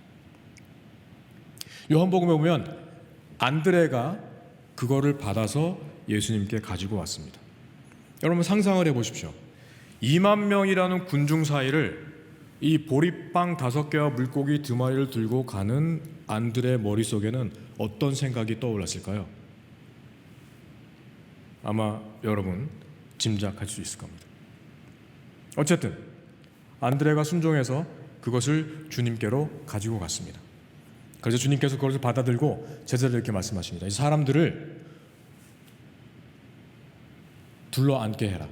요한복음에 보면 안드레가 그거를 받아서 예수님께 가지고 왔습니다. 여러분 상상을 해보십시오. 2만 명이라는 군중 사이를 이 보리빵 5개와 물고기 2마리를 들고 가는 안드레의 머릿속에는 어떤 생각이 떠올랐을까요? 아마 여러분 짐작할 수 있을 겁니다. 어쨌든 안드레가 순종해서 그것을 주님께로 가지고 갔습니다. 그래서 주님께서 그것을 받아들고 제자들에게 말씀하십니다. 이 사람들을 둘러 앉게 해라.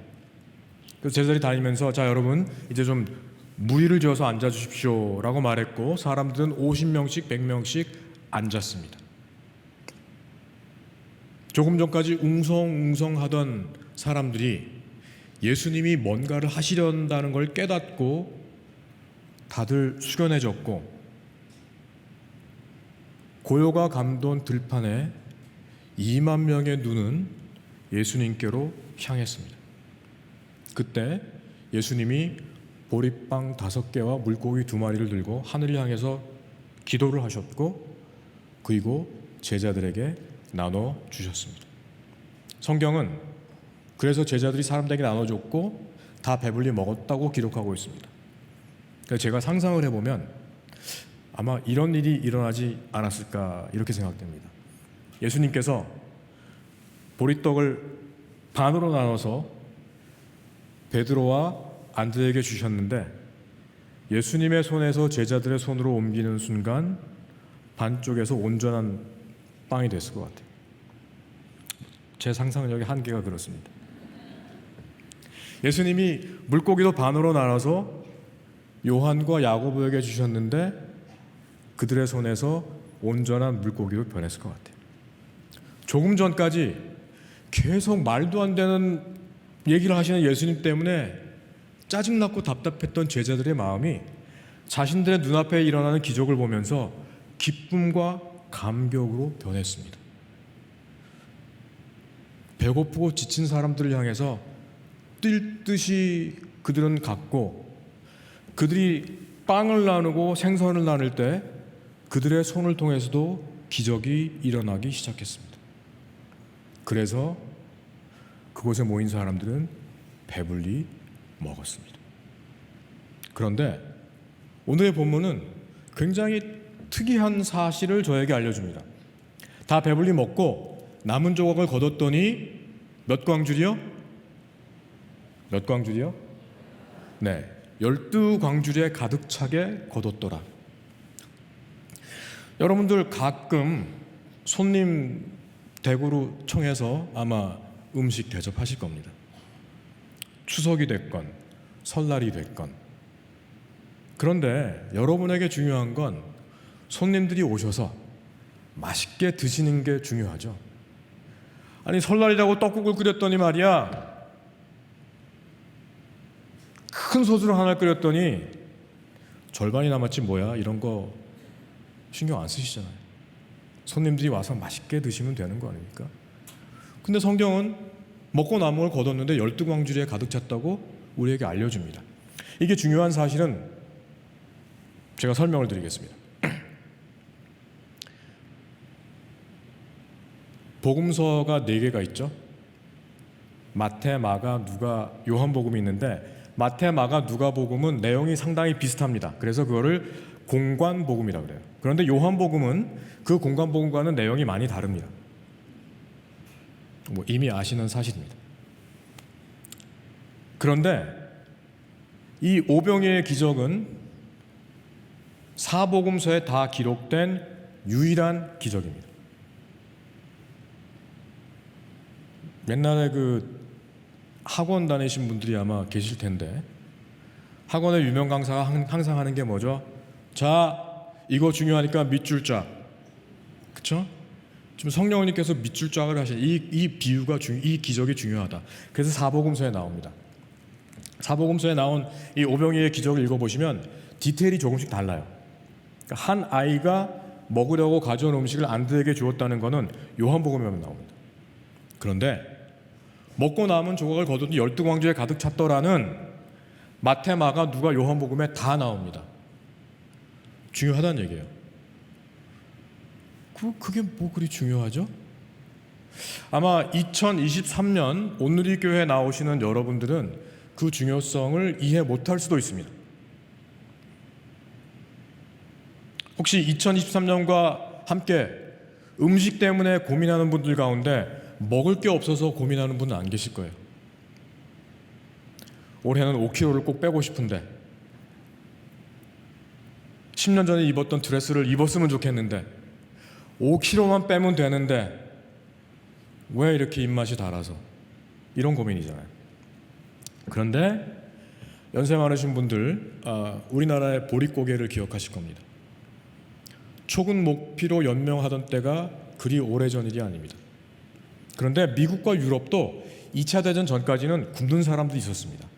그래서 제자들이 다니면서 자 여러분 이제 좀 무리를 지어서 앉아 주십시오 라고 말했고 사람들은 50명씩 100명씩 앉았습니다. 조금 전까지 웅성웅성하던 사람들이 예수님이 뭔가를 하시려다는 걸 깨닫고 다들 숙연해졌고 고요가 감돈 들판에 2만 명의 눈은 예수님께로 향했습니다. 그때 예수님이 보리빵 5개와 물고기 2마리를 들고 하늘을 향해서 기도를 하셨고 그리고 제자들에게 나눠 주셨습니다. 성경은 그래서 제자들이 사람들에게 나눠줬고 다 배불리 먹었다고 기록하고 있습니다. 그래서 제가 상상을 해보면 아마 이런 일이 일어나지 않았을까 이렇게 생각됩니다. 예수님께서 보리떡을 반으로 나눠서 베드로와 안드레에게 주셨는데 예수님의 손에서 제자들의 손으로 옮기는 순간 반쪽에서 온전한 빵이 됐을 것 같아요. 제 상상력의 한계가 그렇습니다. 예수님이 물고기도 반으로 나눠서 요한과 야고보에게 주셨는데 그들의 손에서 온전한 물고기로 변했을 것 같아요. 조금 전까지 계속 말도 안 되는 얘기를 하시는 예수님 때문에 짜증났고 답답했던 제자들의 마음이 자신들의 눈앞에 일어나는 기적을 보면서 기쁨과 감격으로 변했습니다. 배고프고 지친 사람들을 향해서 뛸 듯이 그들은 갔고 그들이 빵을 나누고 생선을 나눌 때 그들의 손을 통해서도 기적이 일어나기 시작했습니다. 그래서 그곳에 모인 사람들은 배불리 먹었습니다. 그런데 오늘의 본문은 굉장히 특이한 사실을 저에게 알려줍니다. 다 배불리 먹고 남은 조각을 거뒀더니 몇 광줄이요? 몇 광줄이요? 네, 12광줄에 가득 차게 거뒀더라. 여러분들 가끔 손님 대구로 청해서 아마 음식 대접하실 겁니다. 추석이 됐건 설날이 됐건. 그런데 여러분에게 중요한 건 손님들이 오셔서 맛있게 드시는 게 중요하죠. 아니 설날이라고 떡국을 끓였더니 말이야, 큰 솥으로 하나 끓였더니 절반이 남았지 뭐야, 이런 거 신경 안 쓰시잖아요. 손님들이 와서 맛있게 드시면 되는 거 아닙니까? 근데 성경은 먹고 남은 걸 거뒀는데 12광주리에 가득 찼다고 우리에게 알려줍니다. 이게 중요한 사실은 제가 설명을 드리겠습니다. 복음서가 4개가 있죠. 마태, 마가, 누가, 요한복음이 있는데 마태, 마가, 누가복음은 내용이 상당히 비슷합니다. 그래서 그거를 공관복음이라고 그래요. 그런데 요한복음은 그 공관복음과는 내용이 많이 다릅니다. 뭐 이미 아시는 사실입니다. 그런데 이 오병이의 기적은 사복음서에 다 기록된 유일한 기적입니다. 옛날에 그 학원 다니신 분들이 아마 계실 텐데, 학원의 유명 강사가 항상 하는 게 뭐죠? 자, 이거 중요하니까 밑줄 쫙. 그렇죠? 지금 성령님께서 밑줄 쫙을 하시는 이 비유가 이 기적이 중요하다. 그래서 사복음서에 나옵니다. 사복음서에 나온 이 오병이의 기적을 읽어보시면 디테일이 조금씩 달라요. 그러니까 한 아이가 먹으려고 가져온 음식을 안드에게 주었다는 것은 요한복음에 나옵니다. 그런데 먹고 남은 조각을 거둔 12광주에 가득 찼더라는 마태, 마가, 누가, 요한복음에 다 나옵니다. 중요하다는 얘기예요. 그게 뭐 그리 중요하죠? 아마 2023년 온누리교회에 나오시는 여러분들은 그 중요성을 이해 못할 수도 있습니다. 혹시 2023년과 함께 음식 때문에 고민하는 분들 가운데 먹을 게 없어서 고민하는 분은 안 계실 거예요. 올해는 5kg를 꼭 빼고 싶은데 10년 전에 입었던 드레스를 입었으면 좋겠는데 5kg만 빼면 되는데 왜 이렇게 입맛이 달아서, 이런 고민이잖아요. 그런데 연세 많으신 분들, 우리나라의 보릿고개를 기억하실 겁니다. 촉은 목피로 연명하던 때가 그리 오래전 일이 아닙니다. 그런데 미국과 유럽도 2차 대전 전까지는 굶는 사람도 있었습니다.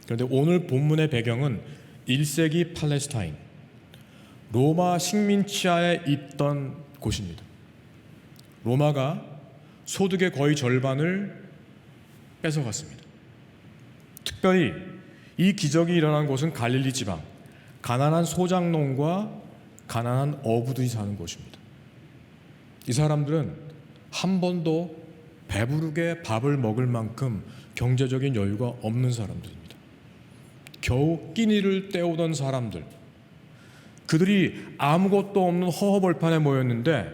그런데 오늘 본문의 배경은 1세기 팔레스타인, 로마 식민 치하에 있던 곳입니다. 로마가 소득의 거의 절반을 뺏어갔습니다. 특별히 이 기적이 일어난 곳은 갈릴리 지방, 가난한 소작농과 가난한 어부들이 사는 곳입니다. 이 사람들은 한 번도 배부르게 밥을 먹을 만큼 경제적인 여유가 없는 사람들입니다. 겨우 끼니를 때우던 사람들, 그들이 아무것도 없는 허허벌판에 모였는데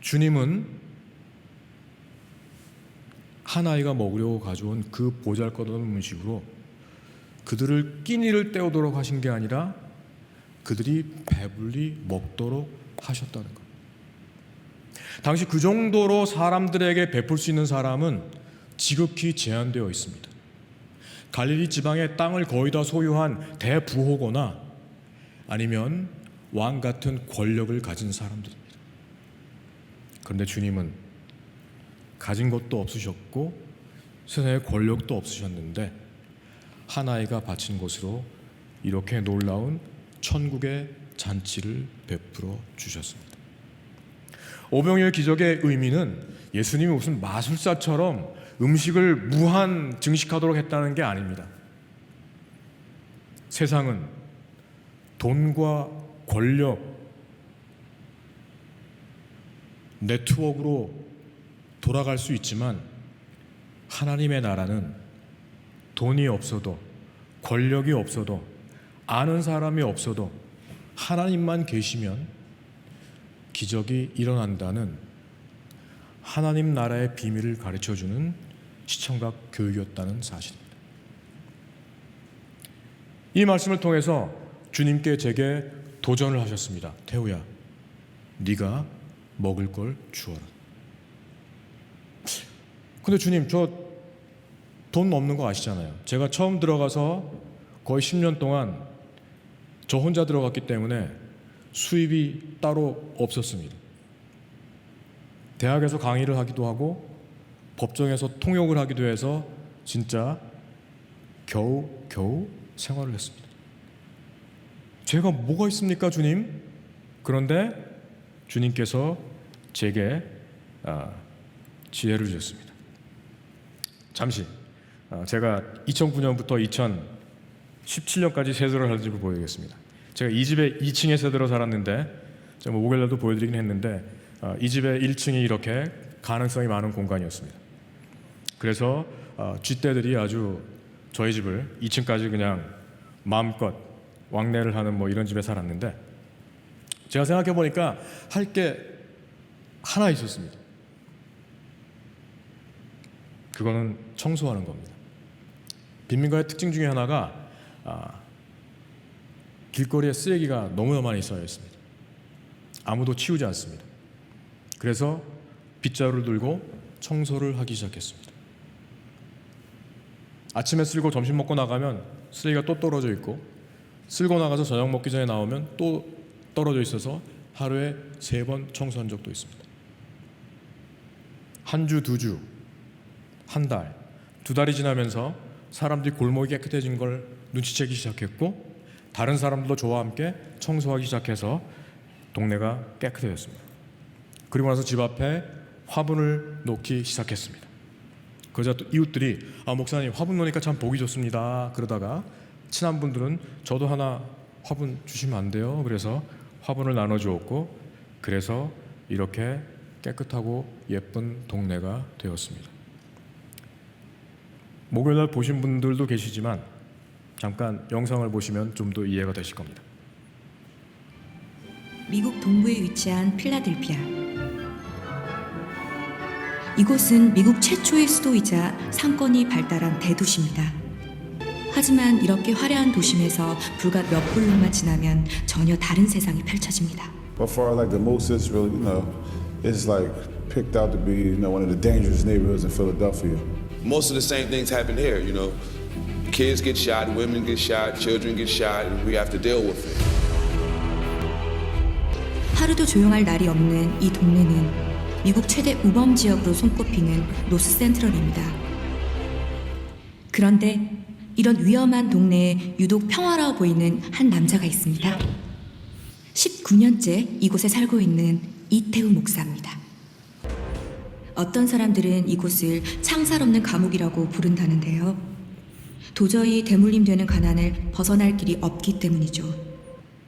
주님은 한 아이가 먹으려고 가져온 그 보잘것없는 음식으로 그들을 끼니를 때우도록 하신 게 아니라 그들이 배불리 먹도록 하셨다는 것. 당시 그 정도로 사람들에게 베풀 수 있는 사람은 지극히 제한되어 있습니다. 갈릴리 지방의 땅을 거의 다 소유한 대부호거나 아니면 왕 같은 권력을 가진 사람들입니다. 그런데 주님은 가진 것도 없으셨고 세상에 권력도 없으셨는데 한 아이가 바친 곳으로 이렇게 놀라운 천국의 잔치를 베풀어 주셨습니다. 오병이어 기적의 의미는 예수님이 무슨 마술사처럼 음식을 무한 증식하도록 했다는 게 아닙니다. 세상은 돈과 권력, 네트워크로 돌아갈 수 있지만 하나님의 나라는 돈이 없어도, 권력이 없어도, 아는 사람이 없어도 하나님만 계시면 기적이 일어난다는 하나님 나라의 비밀을 가르쳐주는 시청각 교육이었다는 사실입니다. 이 말씀을 통해서 주님께 제게 도전을 하셨습니다. 태우야, 네가 먹을 걸 주어라. 근데 주님, 저 돈 없는 거 아시잖아요. 제가 처음 들어가서 거의 10년 동안 저 혼자 들어갔기 때문에 수입이 따로 없었습니다. 대학에서 강의를 하기도 하고 법정에서 통역을 하기도 해서 진짜 겨우 생활을 했습니다. 제가 뭐가 있습니까, 주님? 그런데 주님께서 제게 지혜를 주셨습니다. 잠시 제가 2009년부터 2017년까지 세대를 살 집을 보여드리겠습니다. 제가 이 집에 2층에 세대로 살았는데 제가 목요일날도 보여드리긴 했는데 이 집의 1층이 이렇게 가능성이 많은 공간이었습니다. 그래서 쥐떼들이 아주 저희 집을 2층까지 그냥 마음껏 왕래를 하는 뭐 이런 집에 살았는데 제가 생각해 보니까 할 게 하나 있었습니다. 그거는 청소하는 겁니다. 빈민가의 특징 중에 하나가 길거리에 쓰레기가 너무나 많이 쌓여 있습니다. 아무도 치우지 않습니다. 그래서 빗자루를 들고 청소를 하기 시작했습니다. 아침에 쓸고 점심 먹고 나가면 쓰레기가 또 떨어져 있고 쓸고 나가서 저녁 먹기 전에 나오면 또 떨어져 있어서 하루에 3번 청소한 적도 있습니다. 한 주, 2주, 한 달, 2달이 지나면서 사람들이 골목이 깨끗해진 걸 눈치채기 시작했고 다른 사람들도 저와 함께 청소하기 시작해서 동네가 깨끗해졌습니다. 그리고 나서 집 앞에 화분을 놓기 시작했습니다. 그러자 또 이웃들이 목사님 화분 놓으니까 참 보기 좋습니다. 그러다가 친한 분들은 저도 하나 화분 주시면 안 돼요? 그래서 화분을 나눠주었고 그래서 이렇게 깨끗하고 예쁜 동네가 되었습니다. 목요일날 보신 분들도 계시지만 잠깐 영상을 보시면 좀 더 이해가 되실 겁니다. 미국 동부에 위치한 필라델피아. 이곳은 미국 최초의 수도이자 상권이 발달한 대도시입니다. 하지만 이렇게 화려한 도심에서 불과 몇 블록만 지나면 전혀 다른 세상이 펼쳐집니다. But far like the most it's really, it's like picked out to be, one of the dangerous neighborhoods in Philadelphia. Most of the same things happen here, Kids get shot, women get shot, children get shot, and we have to deal with it. 하루도 조용할 날이 없는 이 동네는 미국 최대 우범 지역으로 손꼽히는 노스 센트럴입니다. 그런데 이런 위험한 동네에 유독 평화로워 보이는 한 남자가 있습니다. 19년째 이곳에 살고 있는 이태우 목사입니다. 어떤 사람들은 이곳을 창살 없는 감옥이라고 부른다는데요. 도저히 대물림되는 가난을 벗어날 길이 없기 때문이죠.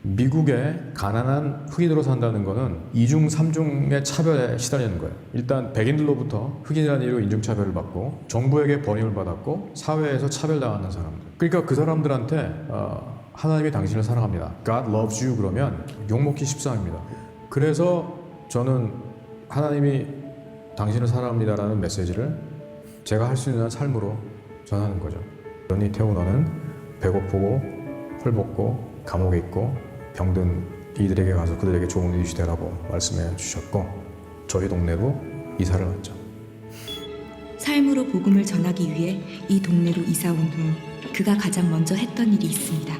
미국에 가난한 흑인으로 산다는 것은 2중, 3중의 차별에 시달리는 거예요. 일단 백인들로부터 흑인이라는 이유로 인종차별을 받고 정부에게 버림을 받았고 사회에서 차별당하는 사람들. 그러니까 그 사람들한테 하나님이 당신을 사랑합니다. God loves you 그러면 욕먹기 십상입니다. 그래서 저는 하나님이 당신을 사랑합니다라는 메시지를 제가 할 수 있는 삶으로 전하는 거죠. 이태우 너는 배고프고 헐벗고 감옥에 있고 병든 이들에게 가서 그들에게 좋은 이웃이 되라고 말씀해 주셨고 저희 동네로 이사를 왔죠. 삶으로 복음을 전하기 위해 이 동네로 이사 온 후 그가 가장 먼저 했던 일이 있습니다.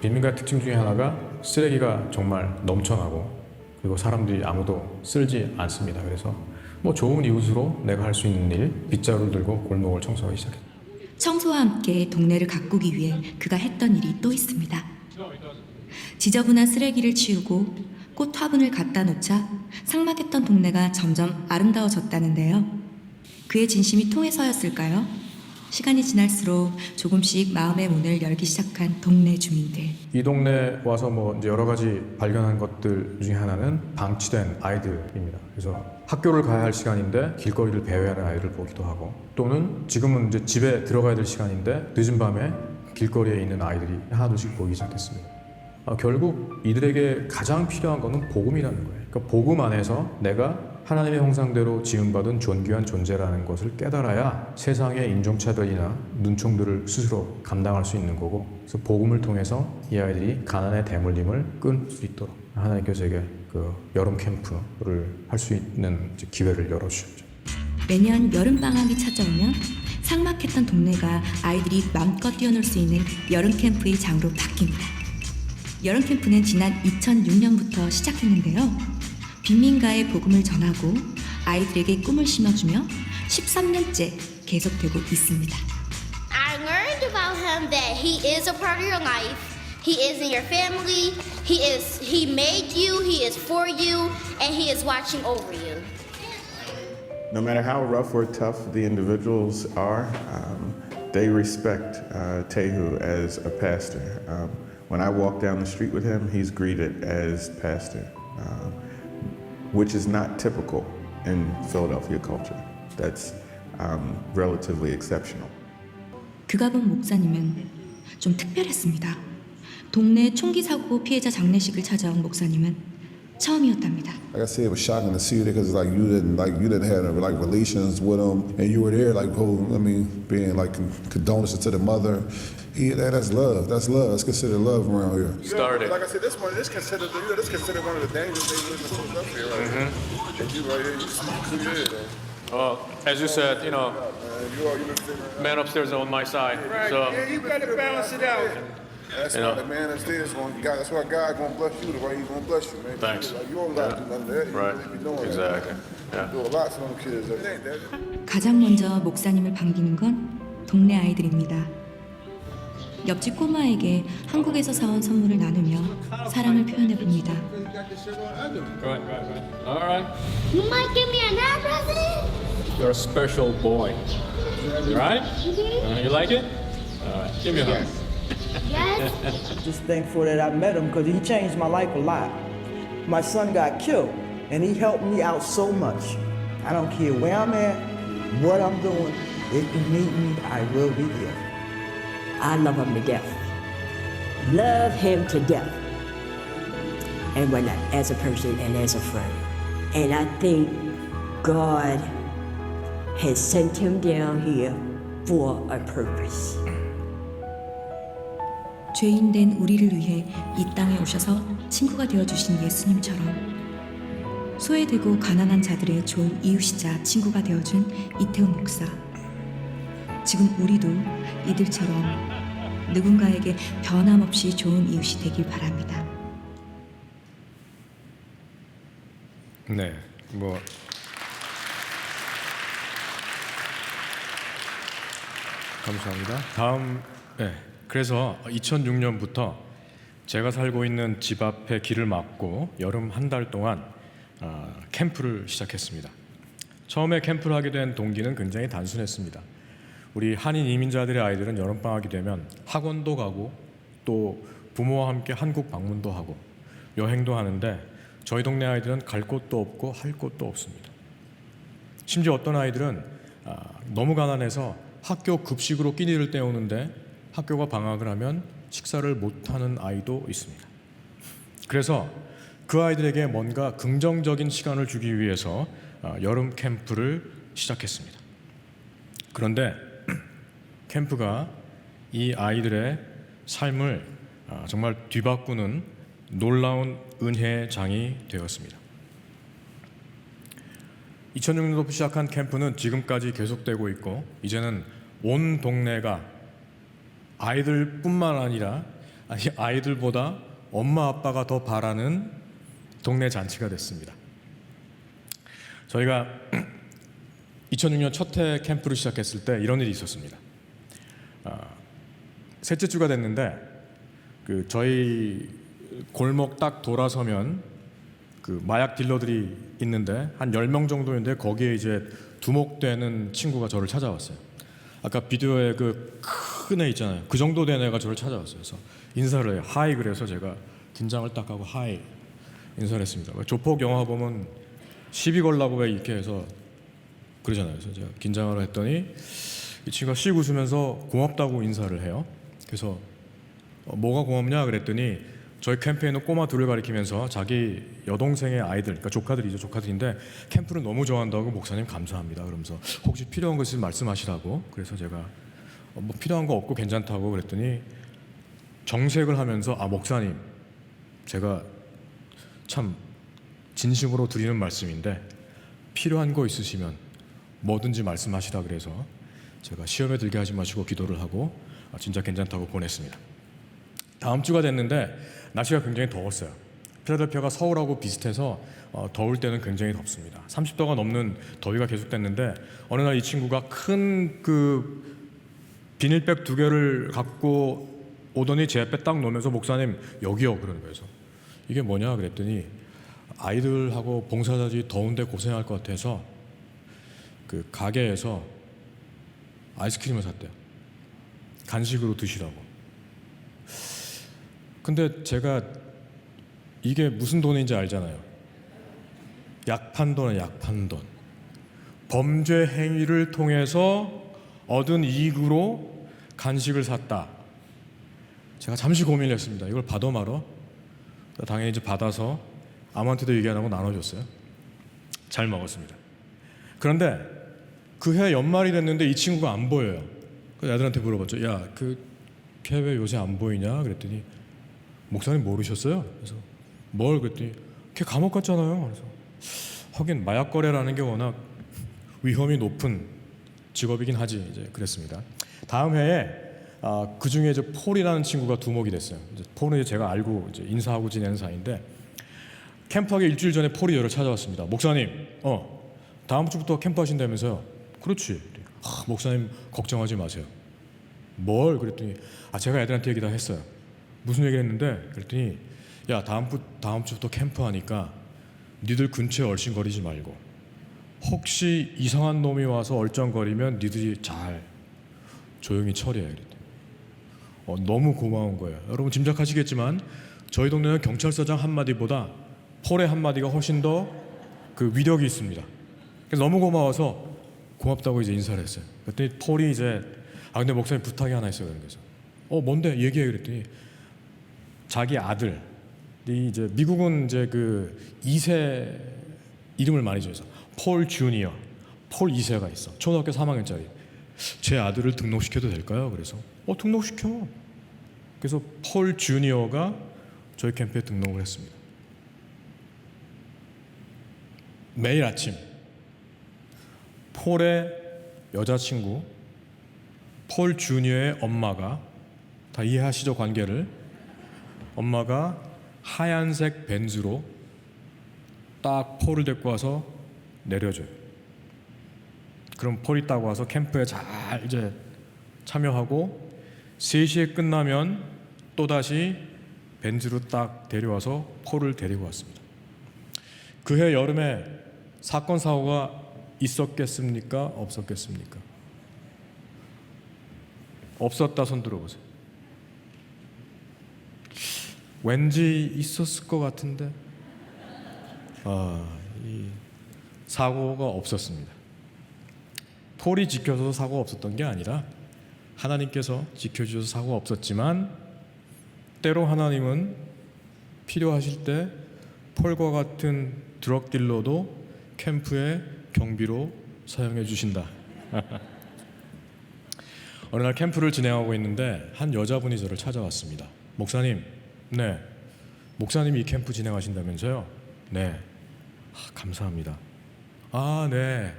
빈민가 특징 중에 하나가 쓰레기가 정말 넘쳐나고 그리고 사람들이 아무도 쓸지 않습니다. 그래서 좋은 이웃으로 내가 할 수 있는 일 빗자루를 들고 골목을 청소하기 시작했죠. 청소와 함께 동네를 가꾸기 위해 그가 했던 일이 또 있습니다. 지저분한 쓰레기를 치우고 꽃 화분을 갖다 놓자 삭막했던 동네가 점점 아름다워졌다는데요. 그의 진심이 통해서였을까요? 시간이 지날수록 조금씩 마음의 문을 열기 시작한 동네 주민들. 이 동네 와서 이제 여러 가지 발견한 것들 중에 하나는 방치된 아이들입니다. 그래서 학교를 가야 할 시간인데 길거리를 배회하는 아이들을 보기도 하고 또는 지금은 이제 집에 들어가야 될 시간인데 늦은 밤에 길거리에 있는 아이들이 하나둘씩 보이기 시작했습니다. 결국 이들에게 가장 필요한 것은 복음이라는 거예요. 그러니까 복음 안에서 내가 하나님의 형상대로 지음받은 존귀한 존재라는 것을 깨달아야 세상의 인종차별이나 눈총들을 스스로 감당할 수 있는 거고 그래서 복음을 통해서 이 아이들이 가난의 대물림을 끊을 수 있도록 하나님께서 제게 그 여름 캠프를 할 수 있는 기회를 열어주셨죠. 매년 여름방학이 찾아오면 삭막했던 동네가 아이들이 마음껏 뛰어놀 수 있는 여름 캠프의 장으로 바뀝니다. 여름 캠프는 지난 2006년부터 시작했는데요. 빈민가의 복음을 전하고 아이들에게 꿈을 심어주며 13년째 계속되고 있습니다. I learned about him that he is a part of your life. He is in your family. He made you, he is for you, and he is watching over you. No matter how rough or tough the individuals are, they respect Tehu as a pastor. When I walk down the street with him, he's greeted as pastor, which is not typical in Philadelphia culture. That's relatively exceptional. 그가 본 목사님은 좀 특별했습니다. 동네 총기 사고 피해자 장례식을 찾아온 목사님은 처음이었답니다. Like I said, it was shocking to see it because like you didn't have like relations with him, and you were there like being like condolences to the mother. That's love. That's love. That's considered love around here. Started. Like I said, this considered one of the dangerous neighborhoods in Philadelphia right here. And you right here, you see here. Well, as you said, man upstairs on my side. Right. So, Yeah, you got to balance it out. That's why the man upstairs that's why God gonna bless you the way He's gonna bless you, man. Thanks. Like, you don't got to do nothing to that. You Right. really be doing Exactly. that. Yeah. Do a lot to them kids. It ain't that. 가장 먼저 목사님을 반기는 건 동네 아이들입니다. 옆집 꼬마에게 한국에서 사온 선물을 나누며 사랑을 표현해 봅니다. Right. All right. You might give me another present? You're a special boy. Right? You like it? All right. Give me a hug. Yes. Just thankful that I met him because he changed my life a lot. My son got killed and he helped me out so much. I don't care where I'm at, what I'm doing. If you need me, I will be there. I love him to death. Love him to death. And as a person and as a friend. And I think God has sent him down here for a purpose. 죄인된 우리를 위해 이 땅에 오셔서 친구가 되어주신 예수님처럼 소외되고 가난한 자들의 좋은 이웃이자 친구가 되어준 이태훈 목사. 지금 우리도 이들처럼 누군가에게 변함없이 좋은 이웃이 되길 바랍니다. 네, 감사합니다. 그래서 2006년부터 제가 살고 있는 집 앞에 길을 막고 여름 한 달 동안 캠프를 시작했습니다. 처음에 캠프를 하게 된 동기는 굉장히 단순했습니다. 우리 한인 이민자들의 아이들은 여름방학이 되면 학원도 가고 또 부모와 함께 한국 방문도 하고 여행도 하는데 저희 동네 아이들은 갈 곳도 없고 할 곳도 없습니다. 심지어 어떤 아이들은 너무 가난해서 학교 급식으로 끼니를 때우는데 학교가 방학을 하면 식사를 못하는 아이도 있습니다. 그래서 그 아이들에게 뭔가 긍정적인 시간을 주기 위해서 여름 캠프를 시작했습니다. 그런데 캠프가 이 아이들의 삶을 정말 뒤바꾸는 놀라운 은혜의 장이 되었습니다. 2006년부터 시작한 캠프는 지금까지 계속되고 있고 이제는 온 동네가 아이들뿐만 아니라 아이들보다 엄마 아빠가 더 바라는 동네 잔치가 됐습니다. 저희가 2006년 첫 해 캠프를 시작했을 때 이런 일이 있었습니다. 셋째 주가 됐는데 저희 골목 딱 돌아서면 마약 딜러들이 있는데 한 10명 정도인데 거기에 이제 두목되는 친구가 저를 찾아왔어요. 아까 비디오에 큰 애 있잖아요. 그 정도 된 애가 저를 찾아왔어요. 그래서 인사를 해요. 하이. 그래서 제가 긴장을 딱 하고 하이 인사를 했습니다. 조폭 영화 보면 시비 걸라고 왜 이렇게 해서 그러잖아요. 그래서 제가 긴장을 했더니 이 친구가 씩 웃으면서 고맙다고 인사를 해요. 그래서 뭐가 고맙냐 그랬더니 저희 캠프에 있는 꼬마 둘을 가리키면서 자기 여동생의 아이들, 그러니까 조카들인데 캠프를 너무 좋아한다고 목사님 감사합니다. 그러면서 혹시 필요한 거 있으면 말씀하시라고. 그래서 제가 뭐 필요한 거 없고 괜찮다고 그랬더니 정색을 하면서 목사님 제가 참 진심으로 드리는 말씀인데 필요한 거 있으시면 뭐든지 말씀하시라 그래서 제가 시험에 들게 하지 마시고 기도를 하고 진짜 괜찮다고 보냈습니다. 다음 주가 됐는데 날씨가 굉장히 더웠어요. 필라델피아가 서울하고 비슷해서 더울 때는 굉장히 덥습니다. 30도가 넘는 더위가 계속됐는데 어느 날 이 친구가 큰 그 비닐백 2개를 갖고 오더니 제 앞에 딱 놓으면서 목사님 여기요 그러는 거예요. 이게 뭐냐 그랬더니 아이들하고 봉사자들이 더운데 고생할 것 같아서 그 가게에서 아이스크림을 샀대요. 간식으로 드시라고. 근데 제가 이게 무슨 돈인지 알잖아요. 약 판 돈은 약 판 돈. 범죄 행위를 통해서 얻은 이익으로 간식을 샀다. 제가 잠시 고민을 했습니다. 이걸 받아 말어? 당연히 이제 받아서 아무한테도 얘기 안 하고 나눠줬어요. 잘 먹었습니다. 그런데 그 해 연말이 됐는데 이 친구가 안 보여요. 그래서 애들한테 물어봤죠. 야, 걔 왜 요새 안 보이냐? 그랬더니 목사님 모르셨어요? 그래서 뭘? 그랬더니 걔 감옥 갔잖아요. 그래서 하긴 마약 거래라는 게 워낙 위험이 높은 직업이긴 하지. 이제 그랬습니다. 다음 해에 그 중에 이제 폴이라는 친구가 두목이 됐어요. 이제 폴은 이제 제가 알고 이제 인사하고 지내는 사이인데 캠프하기 일주일 전에 폴이 저를 찾아왔습니다. 목사님, 다음 주부터 캠프 하신다면서요? 그렇지. 목사님 걱정하지 마세요. 뭘? 그랬더니 제가 애들한테 얘기 다 했어요. 무슨 얘기를 했는데 그랬더니 야 다음 주부터 캠프 하니까 니들 근처에 얼씬거리지 말고 혹시 이상한 놈이 와서 얼쩡거리면 니들이 잘 조용히 처리해. 그랬더니 너무 고마운 거예요. 여러분 짐작하시겠지만 저희 동네는 경찰서장 한마디보다 폴의 한마디가 훨씬 더 그 위력이 있습니다. 그래서 너무 고마워서 고맙다고 이제 인사를 했어요. 그랬더니 폴이 이제 근데 목사님 부탁이 하나 있어요. 그래서 뭔데 얘기해. 그랬더니 자기 아들이 이제 미국은 이제 그 2세 이름을 많이 줘서 폴 주니어, 폴 2세가 있어. 초등학교 3학년짜리. 제 아들을 등록시켜도 될까요? 그래서 등록시켜. 그래서 폴 주니어가 저희 캠프에 등록을 했습니다. 매일 아침 폴의 여자친구 폴 주니어의 엄마가 다 이해하시죠? 관계를. 엄마가 하얀색 벤츠로 딱 폴을 데리고 와서 내려줘요. 그럼 폴이 따고 와서 캠프에 잘 이제 참여하고 3시에 끝나면 또다시 벤츠로 딱 데려와서 폴을 데리고 왔습니다. 그해 여름에 사건 사고가 있었겠습니까? 없었겠습니까? 없었다 손 들어보세요. 왠지 있었을 것 같은데 이 사고가 없었습니다. 폴이 지켜서 사고가 없었던 게 아니라 하나님께서 지켜주셔서 사고가 없었지만 때로 하나님은 필요하실 때 폴과 같은 드럭 딜러도 캠프의 경비로 사용해 주신다. 어느 날 캠프를 진행하고 있는데 한 여자분이 저를 찾아왔습니다. 목사님, 네, 목사님이 이 캠프 진행하신다면서요? 네, 감사합니다. 네.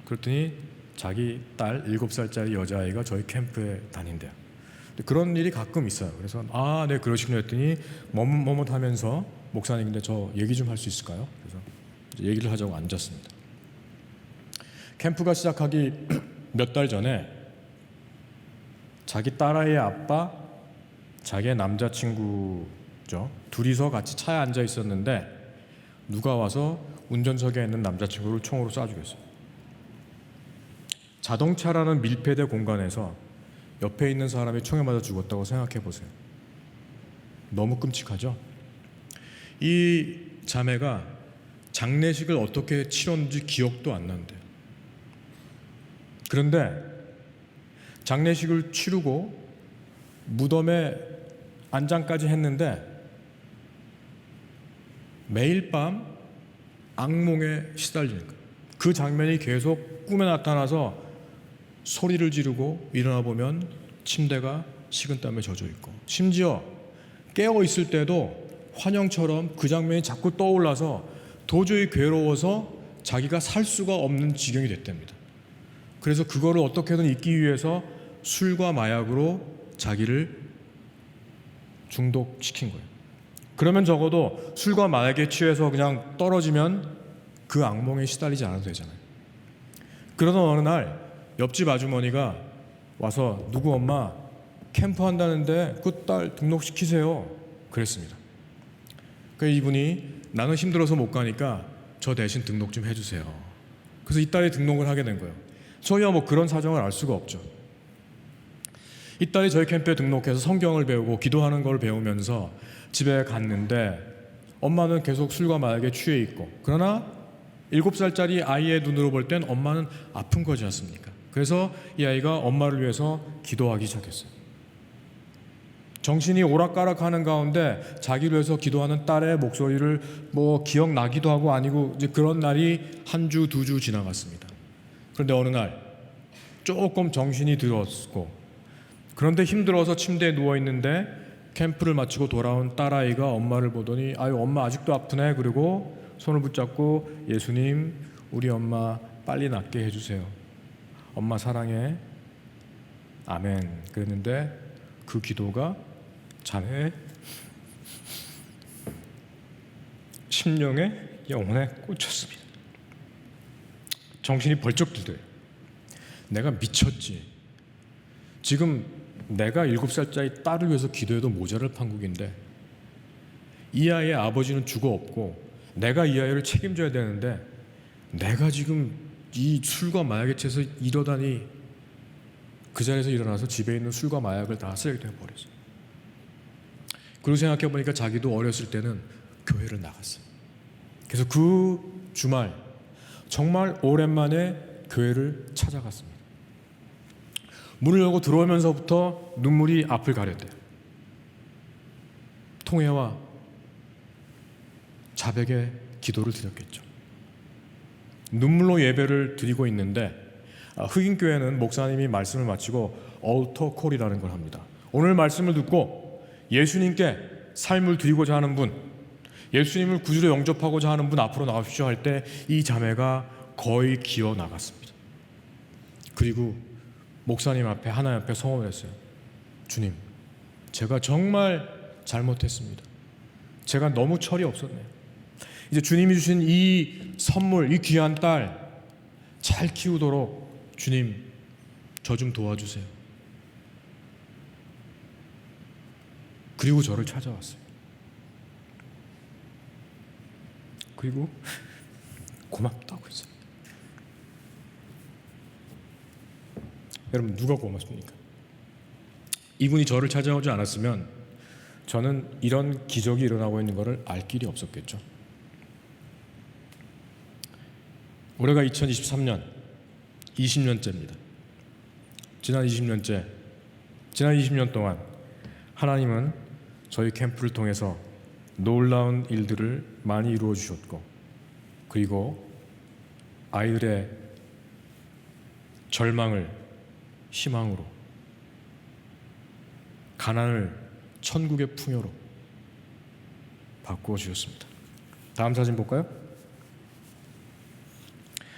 그랬더니 자기 딸 7살짜리 여자아이가 저희 캠프에 다닌대요. 그런 일이 가끔 있어요. 그래서 네 그러시군요 했더니 뭐뭇 하면서 목사님 근데 저 얘기 좀 할 수 있을까요? 그래서 얘기를 하자고 앉았습니다. 캠프가 시작하기 몇 달 전에 자기 딸아이의 아빠, 자기의 남자친구죠. 둘이서 같이 차에 앉아 있었는데 누가 와서 운전석에 있는 남자친구를 총으로 쏴 죽였어요. 자동차라는 밀폐된 공간에서 옆에 있는 사람이 총에 맞아 죽었다고 생각해 보세요. 너무 끔찍하죠? 이 자매가 장례식을 어떻게 치렀는지 기억도 안 난대요. 그런데 장례식을 치르고 무덤에 안장까지 했는데 매일 밤 악몽에 시달리는 거예요. 그 장면이 계속 꿈에 나타나서 소리를 지르고 일어나 보면 침대가 식은땀에 젖어 있고 심지어 깨어 있을 때도 환영처럼 그 장면이 자꾸 떠올라서 도저히 괴로워서 자기가 살 수가 없는 지경이 됐답니다. 그래서 그거를 어떻게든 잊기 위해서 술과 마약으로 자기를 중독시킨 거예요. 그러면 적어도 술과 마약에 취해서 그냥 떨어지면 그 악몽에 시달리지 않아도 되잖아요. 그러던 어느 날 옆집 아주머니가 와서 누구 엄마 캠프 한다는데 그 딸 등록시키세요 그랬습니다. 그러니까 이분이 나는 힘들어서 못 가니까 저 대신 등록 좀 해주세요. 그래서 이 딸이 등록을 하게 된 거예요. 저희야 뭐 그런 사정을 알 수가 없죠. 이 딸이 저희 캠프에 등록해서 성경을 배우고 기도하는 걸 배우면서 집에 갔는데 엄마는 계속 술과 마약에 취해 있고, 그러나 7살짜리 아이의 눈으로 볼 땐 엄마는 아픈 거지 않습니까? 그래서 이 아이가 엄마를 위해서 기도하기 시작했어요. 정신이 오락가락하는 가운데 자기를 위해서 기도하는 딸의 목소리를 뭐 기억나기도 하고 아니고 이제 그런 날이 한 주, 2주 지나갔습니다. 그런데 어느 날 조금 정신이 들었고, 그런데 힘들어서 침대에 누워 있는데 캠프를 마치고 돌아온 딸아이가 엄마를 보더니 아유 엄마 아직도 아프네. 그리고 손을 붙잡고 예수님 우리 엄마 빨리 낫게 해주세요. 엄마 사랑해. 아멘. 그랬는데 그 기도가 자네의 심령의 영혼에 꽂혔습니다. 정신이 벌쩍 들더래요. 내가 미쳤지. 지금 내가 7살짜리 딸을 위해서 기도해도 모자랄 판국인데 이 아이의 아버지는 죽어 없고 내가 이 아이를 책임져야 되는데 내가 지금 이 술과 마약에 취해서 이러다니. 그 자리에서 일어나서 집에 있는 술과 마약을 다 쓰레기통에 버렸어요. 그리고 생각해보니까 자기도 어렸을 때는 교회를 나갔어요. 그래서 그 주말 정말 오랜만에 교회를 찾아갔습니다. 문을 열고 들어오면서부터 눈물이 앞을 가렸대요. 통회와 자백의 기도를 드렸겠죠. 눈물로 예배를 드리고 있는데 흑인교회는 목사님이 말씀을 마치고 얼터콜이라는 걸 합니다. 오늘 말씀을 듣고 예수님께 삶을 드리고자 하는 분, 예수님을 구주로 영접하고자 하는 분 앞으로 나오십시오 할 때 이 자매가 거의 기어 나갔습니다. 그리고 목사님 앞에, 하나님 앞에 성원을 했어요. 주님, 제가 정말 잘못했습니다. 제가 너무 철이 없었네요. 이제 주님이 주신 이 선물, 이 귀한 딸 잘 키우도록 주님 저 좀 도와주세요. 그리고 저를 찾아왔어요. 그리고 고맙다고 했어요. 여러분 누가 고맙습니까? 이분이 저를 찾아오지 않았으면 저는 이런 기적이 일어나고 있는 것을 알 길이 없었겠죠. 올해가 2023년 20년째입니다. 지난 20년 동안 하나님은 저희 캠프를 통해서 놀라운 일들을 많이 이루어 주셨고, 그리고 아이들의 절망을 희망으로, 가난을 천국의 풍요로 바꾸어 주셨습니다. 다음 사진 볼까요?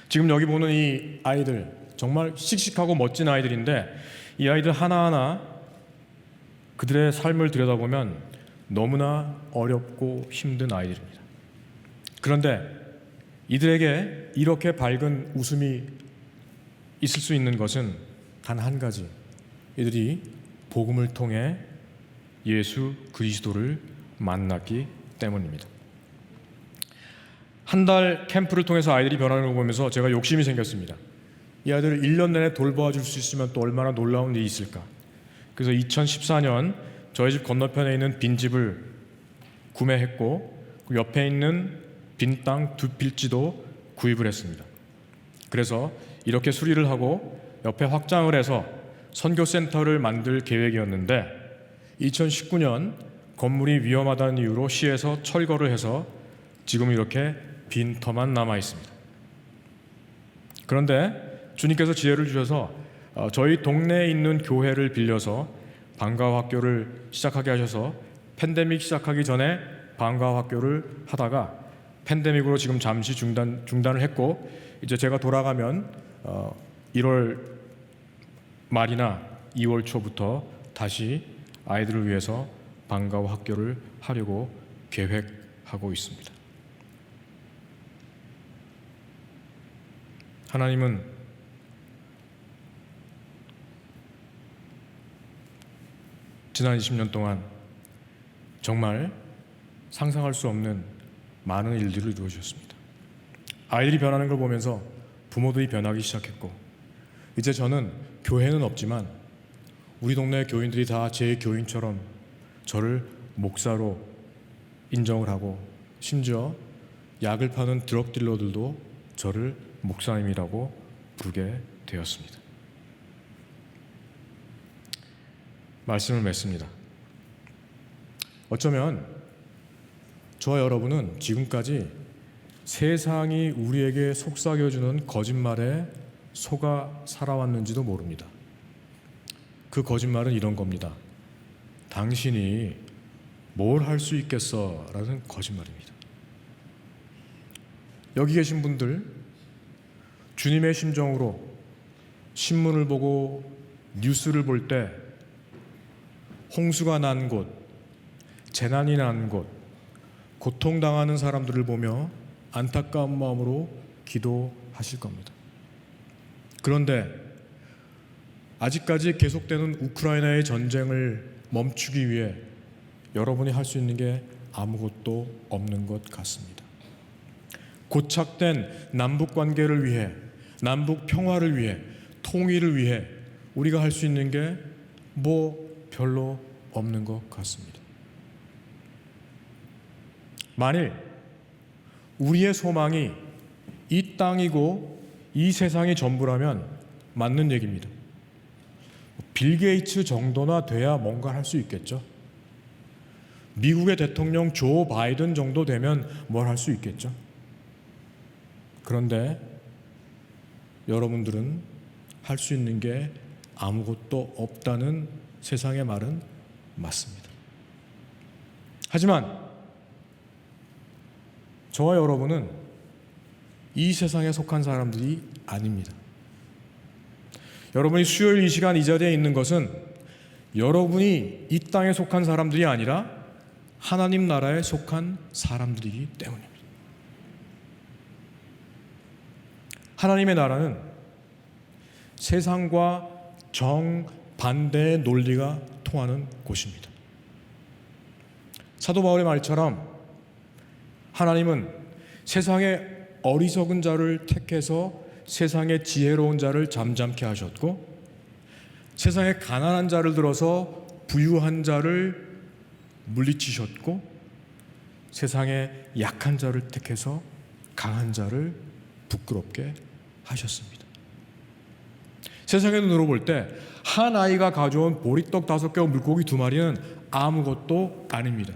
지금 여기 보는 이 아이들 정말 씩씩하고 멋진 아이들인데 이 아이들 하나하나 그들의 삶을 들여다보면 너무나 어렵고 힘든 아이들입니다. 그런데 이들에게 이렇게 밝은 웃음이 있을 수 있는 것은 단 한 가지, 이들이 복음을 통해 예수 그리스도를 만났기 때문입니다. 한 달 캠프를 통해서 아이들이 변하는 걸 보면서 제가 욕심이 생겼습니다. 이 아이들을 1년 내내 돌보아줄 수 있으면 또 얼마나 놀라운 일이 있을까. 그래서 2014년 저희 집 건너편에 있는 빈집을 구매했고 그 옆에 있는 빈 땅 2필지도 구입을 했습니다. 그래서 이렇게 수리를 하고 옆에 확장을 해서 선교센터를 만들 계획이었는데 2019년 건물이 위험하다는 이유로 시에서 철거를 해서 지금 이렇게 빈 터만 남아 있습니다. 그런데 주님께서 지혜를 주셔서 저희 동네에 있는 교회를 빌려서 방과후 학교를 시작하게 하셔서 팬데믹 시작하기 전에 방과후 학교를 하다가 팬데믹으로 지금 잠시 중단을 했고 이제 제가 돌아가면 1월 말이나 2월 초부터 다시 아이들을 위해서 방과후 학교를 하려고 계획하고 있습니다. 하나님은 지난 20년 동안 정말 상상할 수 없는 많은 일들을 이루어주셨습니다. 아이들이 변하는 걸 보면서 부모들이 변하기 시작했고 이제 저는 교회는 없지만 우리 동네 교인들이 다 제 교인처럼 저를 목사로 인정을 하고 심지어 약을 파는 드럭 딜러들도 저를 목사님이라고 부르게 되었습니다. 말씀을 맺습니다. 어쩌면 저와 여러분은 지금까지 세상이 우리에게 속삭여주는 거짓말에 속아 살아왔는지도 모릅니다. 그 거짓말은 이런 겁니다. 당신이 뭘 할 수 있겠어? 라는 거짓말입니다. 여기 계신 분들, 주님의 심정으로 신문을 보고 뉴스를 볼 때 홍수가 난 곳, 재난이 난 곳, 고통당하는 사람들을 보며 안타까운 마음으로 기도하실 겁니다. 그런데 아직까지 계속되는 우크라이나의 전쟁을 멈추기 위해 여러분이 할 수 있는 게 아무것도 없는 것 같습니다. 고착된 남북 관계를 위해, 남북 평화를 위해, 통일을 위해 우리가 할 수 있는 게 별로 없는 것 같습니다. 만일 우리의 소망이 이 땅이고 이 세상이 전부라면 맞는 얘기입니다. 빌 게이츠 정도나 돼야 뭔가 할 수 있겠죠. 미국의 대통령 조 바이든 정도 되면 뭘 할 수 있겠죠. 그런데 여러분들은 할 수 있는 게 아무것도 없다는 세상의 말은 맞습니다. 하지만 저와 여러분은 이 세상에 속한 사람들이 아닙니다. 여러분이 수요일 이 시간 이 자리에 있는 것은 여러분이 이 땅에 속한 사람들이 아니라 하나님 나라에 속한 사람들이기 때문입니다. 하나님의 나라는 세상과 정반대의 논리가 통하는 곳입니다. 사도 바울의 말처럼 하나님은 세상의 어리석은 자를 택해서 세상의 지혜로운 자를 잠잠케 하셨고 세상의 가난한 자를 들어서 부유한 자를 물리치셨고 세상의 약한 자를 택해서 강한 자를 부끄럽게 하셨습니다. 세상의 눈으로 볼 때 한 아이가 가져온 보리떡 5개와 물고기 2마리는 아무것도 아닙니다.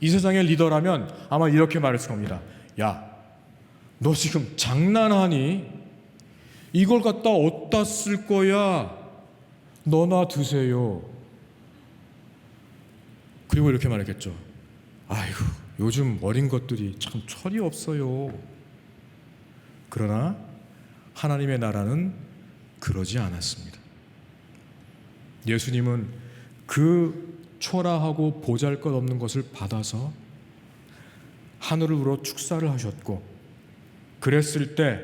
이 세상의 리더라면 아마 이렇게 말했을 겁니다. 야, 너 지금 장난하니? 이걸 갖다 어디다 쓸 거야? 너나 드세요. 그리고 이렇게 말했겠죠. 아이고, 요즘 어린 것들이 참 철이 없어요. 그러나 하나님의 나라는 그러지 않았습니다. 예수님은 그 초라하고 보잘것없는 것을 받아서 하늘을 우러 축사를 하셨고 그랬을 때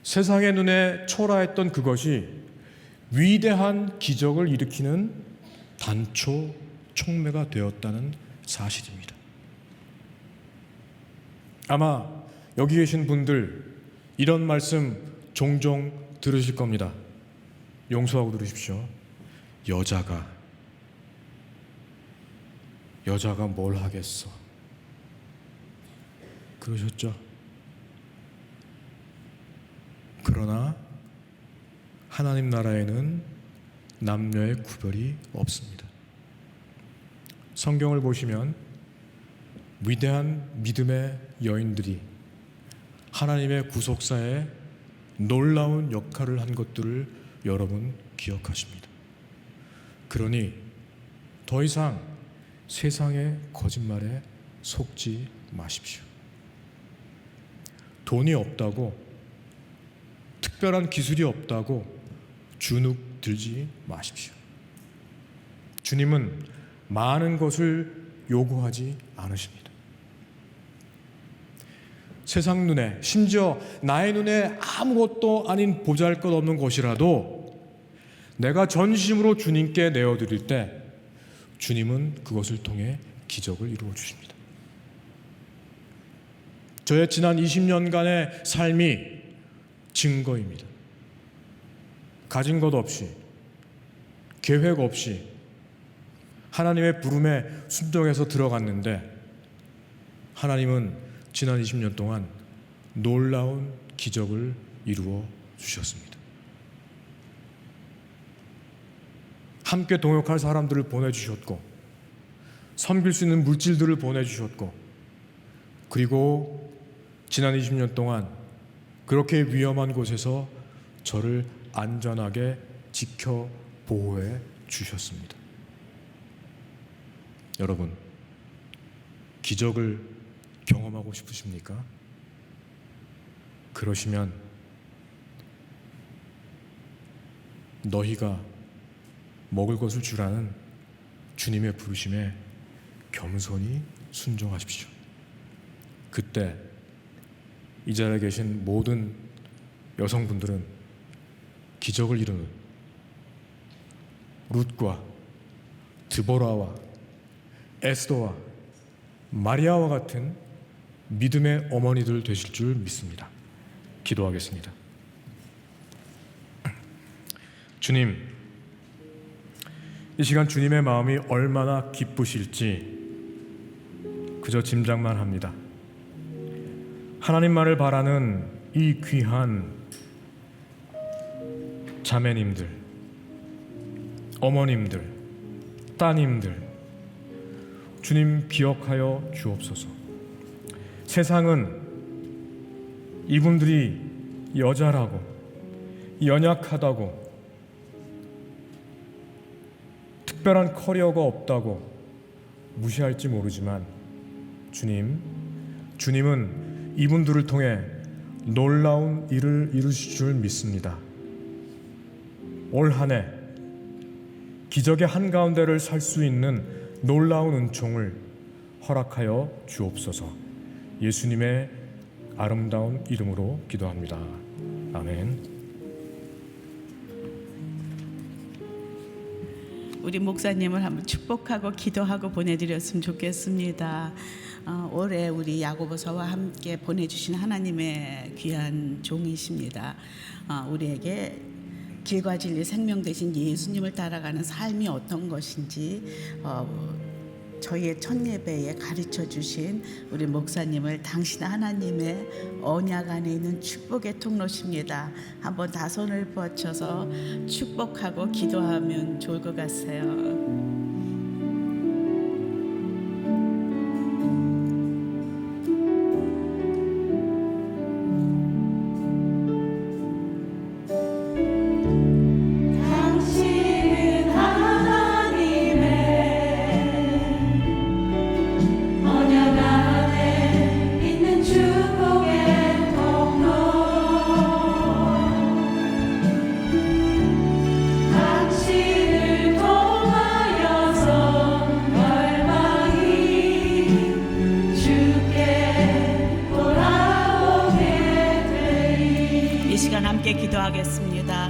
세상의 눈에 초라했던 그것이 위대한 기적을 일으키는 단초 촉매가 되었다는 사실입니다. 아마 여기 계신 분들 이런 말씀 종종 들으실 겁니다. 용서하고 들으십시오. 여자가 뭘 하겠어? 그러셨죠? 그러나 하나님 나라에는 남녀의 구별이 없습니다. 성경을 보시면 위대한 믿음의 여인들이 하나님의 구속사에 놀라운 역할을 한 것들을 여러분 기억하십니다. 그러니 더 이상 세상의 거짓말에 속지 마십시오. 돈이 없다고, 특별한 기술이 없다고 주눅 들지 마십시오. 주님은 많은 것을 요구하지 않으십니다. 세상 눈에, 심지어 나의 눈에 아무것도 아닌 보잘것없는 것이라도 내가 전심으로 주님께 내어드릴 때 주님은 그것을 통해 기적을 이루어 주십니다. 저의 지난 20년간의 삶이 증거입니다. 가진 것 없이, 계획 없이 하나님의 부름에 순종해서 들어갔는데 하나님은 지난 20년 동안 놀라운 기적을 이루어 주셨습니다. 함께 동역할 사람들을 보내주셨고, 섬길 수 있는 물질들을 보내주셨고, 그리고 지난 20년 동안 그렇게 위험한 곳에서 저를 안전하게 지켜 보호해 주셨습니다. 여러분, 기적을 경험하고 싶으십니까? 그러시면 너희가 먹을 것을 주라는 주님의 부르심에 겸손히 순종하십시오. 그때 이 자리에 계신 모든 여성분들은 기적을 이루는 룻과 드보라와 에스더와 마리아와 같은 믿음의 어머니들 되실 줄 믿습니다. 기도하겠습니다. 주님, 이 시간 주님의 마음이 얼마나 기쁘실지 그저 짐작만 합니다. 하나님만을 바라는 이 귀한 자매님들, 어머님들, 따님들, 주님 기억하여 주옵소서. 세상은 이분들이 여자라고, 연약하다고, 특별한 커리어가 없다고 무시할지 모르지만 주님은 이분들을 통해 놀라운 일을 이루실 줄 믿습니다. 올 한 해 기적의 한가운데를 살 수 있는 놀라운 은총을 허락하여 주옵소서. 예수님의 아름다운 이름으로 기도합니다. 아멘. 우리 목사님을 한번 축복하고 기도하고 보내드렸으면 좋겠습니다. 올해 우리 야고보서와 함께 보내주신 하나님의 귀한 종이십니다. 우리에게 길과 진리 생명 되신 예수님을 따라가는 삶이 어떤 것인지 저희의 첫 예배에 가르쳐 주신 우리 목사님을 당신 하나님의 언약 안에 있는 축복의 통로십니다. 한번 다 손을 뻗쳐서 축복하고 기도하면 좋을 것 같아요. 기도하겠습니다.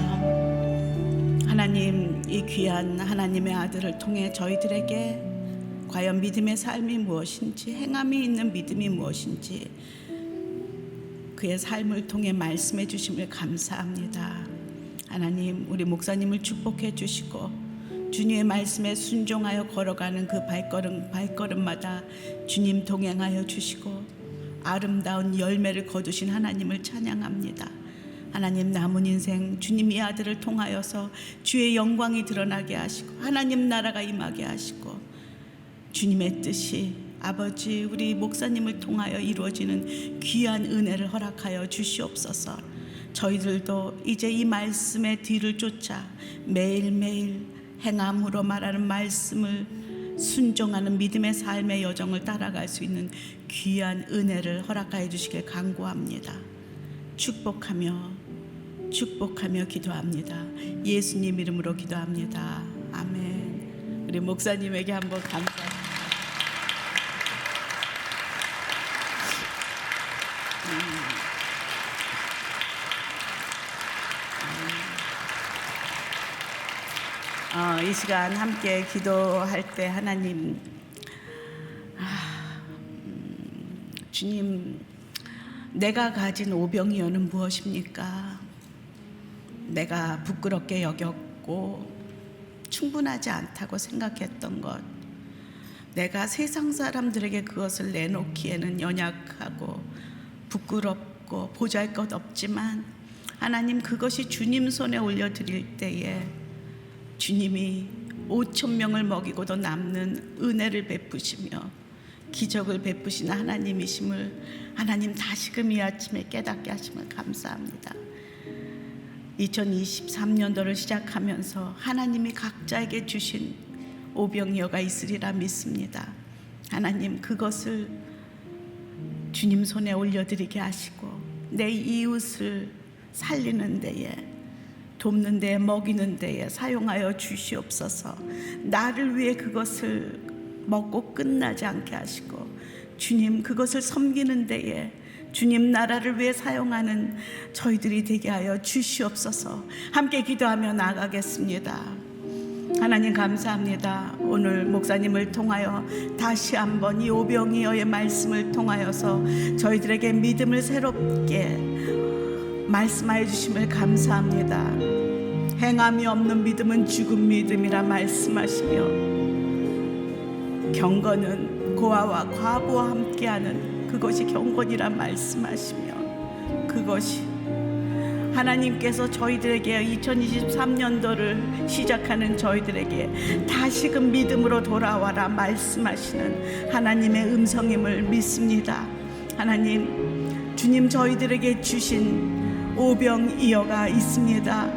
하나님, 이 귀한 하나님의 아들을 통해 저희들에게 과연 믿음의 삶이 무엇인지, 행함이 있는 믿음이 무엇인지 그의 삶을 통해 말씀해 주심을 감사합니다. 하나님, 우리 목사님을 축복해 주시고 주님의 말씀에 순종하여 걸어가는 그 발걸음마다 주님 동행하여 주시고 아름다운 열매를 거두신 하나님을 찬양합니다. 하나님, 남은 인생 주님의 아들을 통하여서 주의 영광이 드러나게 하시고 하나님 나라가 임하게 하시고 주님의 뜻이 아버지 우리 목사님을 통하여 이루어지는 귀한 은혜를 허락하여 주시옵소서. 저희들도 이제 이 말씀의 뒤를 쫓아 매일매일 행함으로 말하는 말씀을 순종하는 믿음의 삶의 여정을 따라갈 수 있는 귀한 은혜를 허락하여 주시길 간구합니다. 축복하며 기도합니다. 예수님 이름으로 기도합니다. 아멘. 우리 목사님에게 한번 감사합니다. 이 시간 함께 기도할 때 하나님, 주님, 내가 가진 오병이어는 무엇입니까? 내가 부끄럽게 여겼고 충분하지 않다고 생각했던 것, 내가 세상 사람들에게 그것을 내놓기에는 연약하고 부끄럽고 보잘것없지만 하나님, 그것이 주님 손에 올려드릴 때에 주님이 5,000명을 먹이고도 남는 은혜를 베푸시며 기적을 베푸시는 하나님이심을 하나님 다시금 이 아침에 깨닫게 하심을 감사합니다. 2023년도를 시작하면서 하나님이 각자에게 주신 오병이어가 있으리라 믿습니다. 하나님, 그것을 주님 손에 올려드리게 하시고 내 이웃을 살리는 데에, 돕는 데에, 먹이는 데에 사용하여 주시옵소서. 나를 위해 그것을 먹고 끝나지 않게 하시고 주님, 그것을 섬기는 데에 주님 나라를 위해 사용하는 저희들이 되게 하여 주시옵소서. 함께 기도하며 나아가겠습니다. 하나님 감사합니다. 오늘 목사님을 통하여 다시 한번 이 오병이어의 말씀을 통하여서 저희들에게 믿음을 새롭게 말씀하여 주심을 감사합니다. 행함이 없는 믿음은 죽은 믿음이라 말씀하시며 경건은 고아와 과부와 함께하는 그것이 경건이라 말씀하시며 그것이 하나님께서 저희들에게 2023년도를 시작하는 저희들에게 다시금 믿음으로 돌아와라 말씀하시는 하나님의 음성임을 믿습니다. 하나님, 주님 저희들에게 주신 오병이어가 있습니다.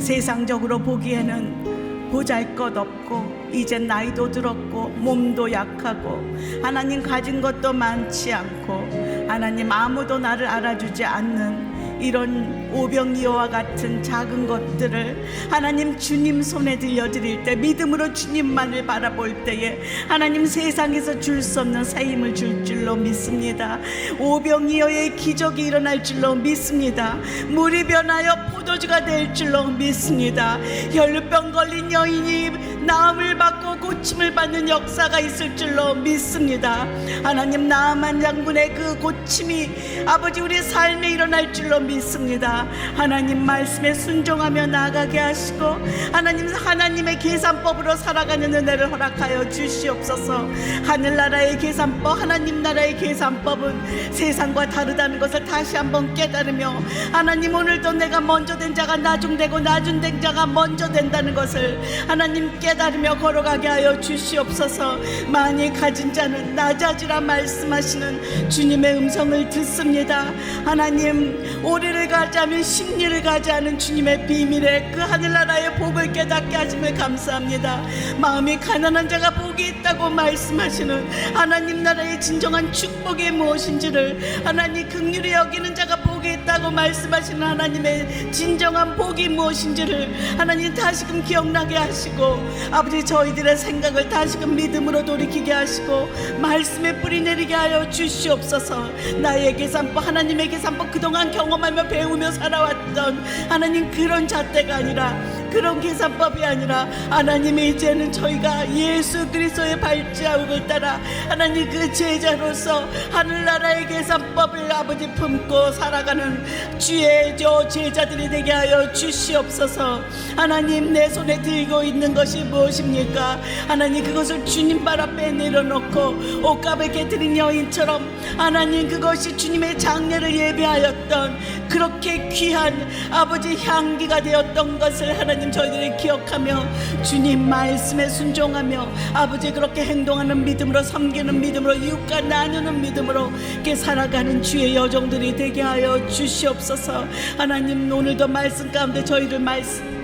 세상적으로 보기에는 보잘것없고 이제 나이도 들었고 몸도 약하고 하나님 가진 것도 많지 않고 하나님 아무도 나를 알아주지 않는 이런 오병이어와 같은 작은 것들을 하나님 주님 손에 들려드릴 때 믿음으로 주님만을 바라볼 때에 하나님 세상에서 줄 수 없는 새 힘을 줄 줄로 믿습니다. 오병이어의 기적이 일어날 줄로 믿습니다. 물이 변하여 포도주가 될 줄로 믿습니다. 혈루병 걸린 여인이 나음을 받고 고침을 받는 역사가 있을 줄로 믿습니다. 하나님, 나아만 장군의 그 고침이 아버지 우리 삶에 일어날 줄로 믿습니다. 하나님 말씀에 순종하며 나아가게 하시고 하나님의 계산법으로 살아가는 은혜를 허락하여 주시옵소서. 하늘나라의 계산법, 하나님 나라의 계산법은 세상과 다르다는 것을 다시 한번 깨달으며 하나님, 오늘도 내가 먼저 된 자가 나중되고 나중된 자가 먼저 된다는 것을 하나님 깨달으며 걸어가게 하여 주시옵소서. 많이 가진 자는 낮아지라 말씀하시는 주님의 음성을 듣습니다. 하나님, 오래를 가지하면 심리를 가지하는 주님의 비밀의 그 하늘나라의 복을 깨닫게 하심을 감사합니다. 마음이 가난한 자가 복이 있다고 말씀하시는 하나님 나라의 진정한 축복이 무엇인지를 하나님 긍휼히 여기는 자가 복이 있다고 말씀하시는 하나님의 진정한 복이 무엇인지를 하나님 다시금 기억나게 하시고 아버지 저희들의 생각을 다시금 믿음으로 돌이키게 하시고 말씀에 뿌리 내리게 하여 주시옵소서. 나의 계산법, 하나님의 계산법, 그동안 경험하며 배우며 살아왔던 하나님 그런 잣대가 아니라, 그런 계산법이 아니라 하나님의 이제는 저희가 예수 그리스도의 발자국을 따라 하나님 그 제자로서 하늘나라의 계산법을 아버지 품고 살아가는 주의 저 제자들이 되게 하여 주시옵소서. 하나님, 내 손에 들고 있는 것이 무엇입니까? 하나님, 그것을 주님 발 앞에 내려놓고 옷값을 깨뜨린 여인처럼 하나님 그것이 주님의 장례를 예배하였던 그렇게 귀한 아버지 향기가 되었던 것을 하나님 저희들이 기억하며 주님 말씀에 순종하며 아버지 그렇게 행동하는 믿음으로, 섬기는 믿음으로, 이웃과 나누는 믿음으로 이렇게 살아가는 주의 여종들이 되게 하여 주시옵소서. 하나님, 오늘도 말씀 가운데 저희를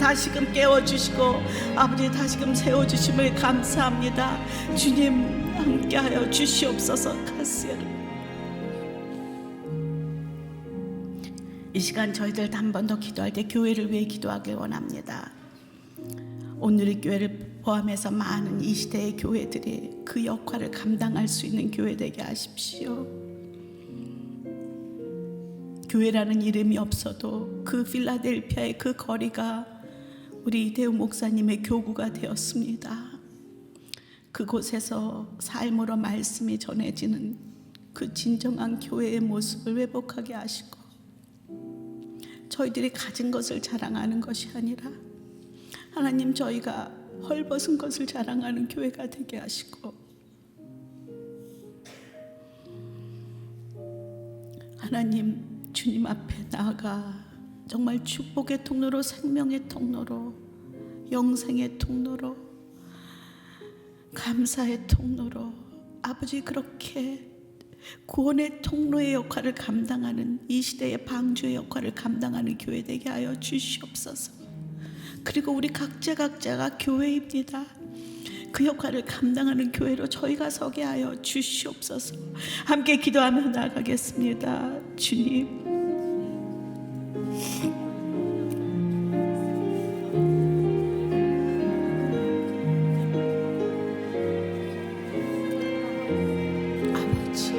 다시금 깨워주시고 아버지 다시금 세워주심을 감사합니다. 주님, 함께하여 주시옵소서. 카스야를. 이 시간 저희들 한 번 더 기도할 때 교회를 위해 기도하길 원합니다. 오늘의 교회를 포함해서 많은 이 시대의 교회들이 그 역할을 감당할 수 있는 교회 되게 하십시오. 교회라는 이름이 없어도 그 필라델피아의 그 거리가 우리 이대우 목사님의 교구가 되었습니다. 그곳에서 삶으로 말씀이 전해지는 그 진정한 교회의 모습을 회복하게 하시고, 저희들이 가진 것을 자랑하는 것이 아니라 하나님, 저희가 헐벗은 것을 자랑하는 교회가 되게 하시고, 하나님 주님 앞에 나아가 정말 축복의 통로로, 생명의 통로로, 영생의 통로로, 감사의 통로로, 아버지 그렇게 구원의 통로의 역할을 감당하는, 이 시대의 방주의 역할을 감당하는 교회 되게 하여 주시옵소서. 그리고 우리 각자가 교회입니다. 그 역할을 감당하는 교회로 저희가 서게 하여 주시옵소서. 함께 기도하며 나아가겠습니다. 주님, 아버지,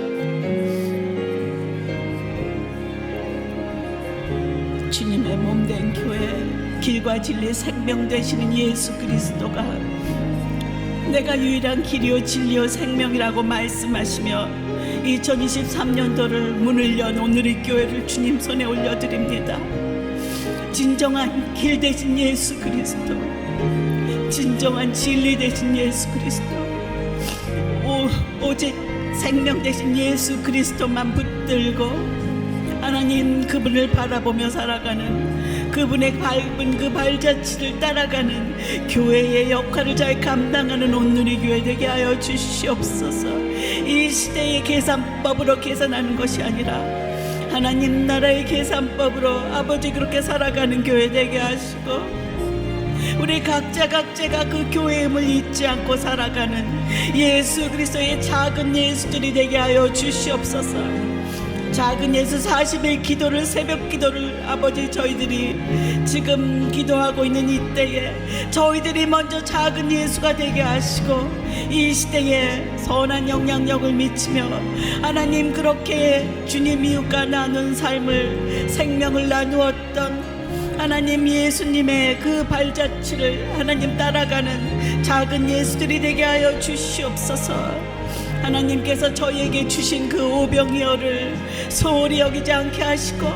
주님의 몸된 교회, 길과 진리 생명 되시는 예수 그리스도가 내가 유일한 길이요 진리요 생명이라고 말씀하시며 2023년도를 문을 연 오늘의 교회를 주님 손에 올려드립니다. 진정한 길 되신 예수 그리스도, 진정한 진리 되신 예수 그리스도, 오직 생명 되신 예수 그리스도만 붙들고 하나님 그분을 바라보며 살아가는, 그분의 밟은 그 발자취를 따라가는 교회의 역할을 잘 감당하는 오늘의 교회 되게 하여 주시옵소서. 이 시대의 계산법으로 계산하는 것이 아니라 하나님 나라의 계산법으로 아버지 그렇게 살아가는 교회 되게 하시고, 우리 각자가 그 교회임을 잊지 않고 살아가는 예수 그리스도의 작은 예수들이 되게 하여 주시옵소서. 작은 예수 40일 기도를, 새벽 기도를 아버지 저희들이 지금 기도하고 있는 이때에 저희들이 먼저 작은 예수가 되게 하시고, 이 시대에 선한 영향력을 미치며 하나님 그렇게 주님 이웃과 나눈 삶을, 생명을 나누었던 하나님 예수님의 그 발자취를 하나님 따라가는 작은 예수들이 되게 하여 주시옵소서. 하나님께서 저희에게 주신 그 오병이어를 소홀히 여기지 않게 하시고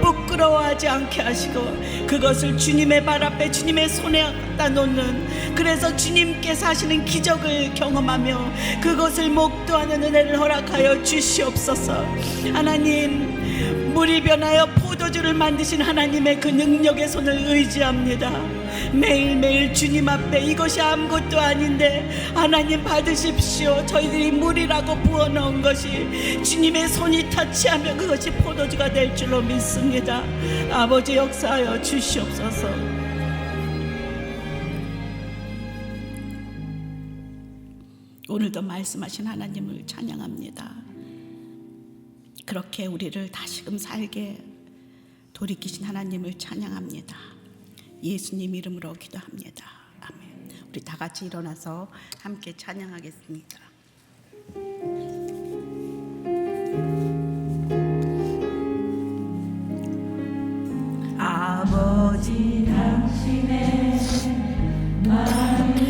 부끄러워하지 않게 하시고, 그것을 주님의 발 앞에 주님의 손에 갖다 놓는, 그래서 주님께서 하시는 기적을 경험하며 그것을 목도하는 은혜를 허락하여 주시옵소서. 하나님, 물이 변하여 포도주를 만드신 하나님의 그 능력의 손을 의지합니다. 매일매일 주님 앞에 이것이 아무것도 아닌데 하나님 받으십시오. 저희들이 물이라고 부어넣은 것이 주님의 손이 터치하면 그것이 포도주가 될 줄로 믿습니다. 아버지 역사하여 주시옵소서. 오늘도 말씀하신 하나님을 찬양합니다. 그렇게 우리를 다시금 살게 돌이키신 하나님을 찬양합니다. 예수님 이름으로 기도합니다. 아멘. 우리 다 같이 일어나서 함께 찬양하겠습니다. 아버지 당신의 마음이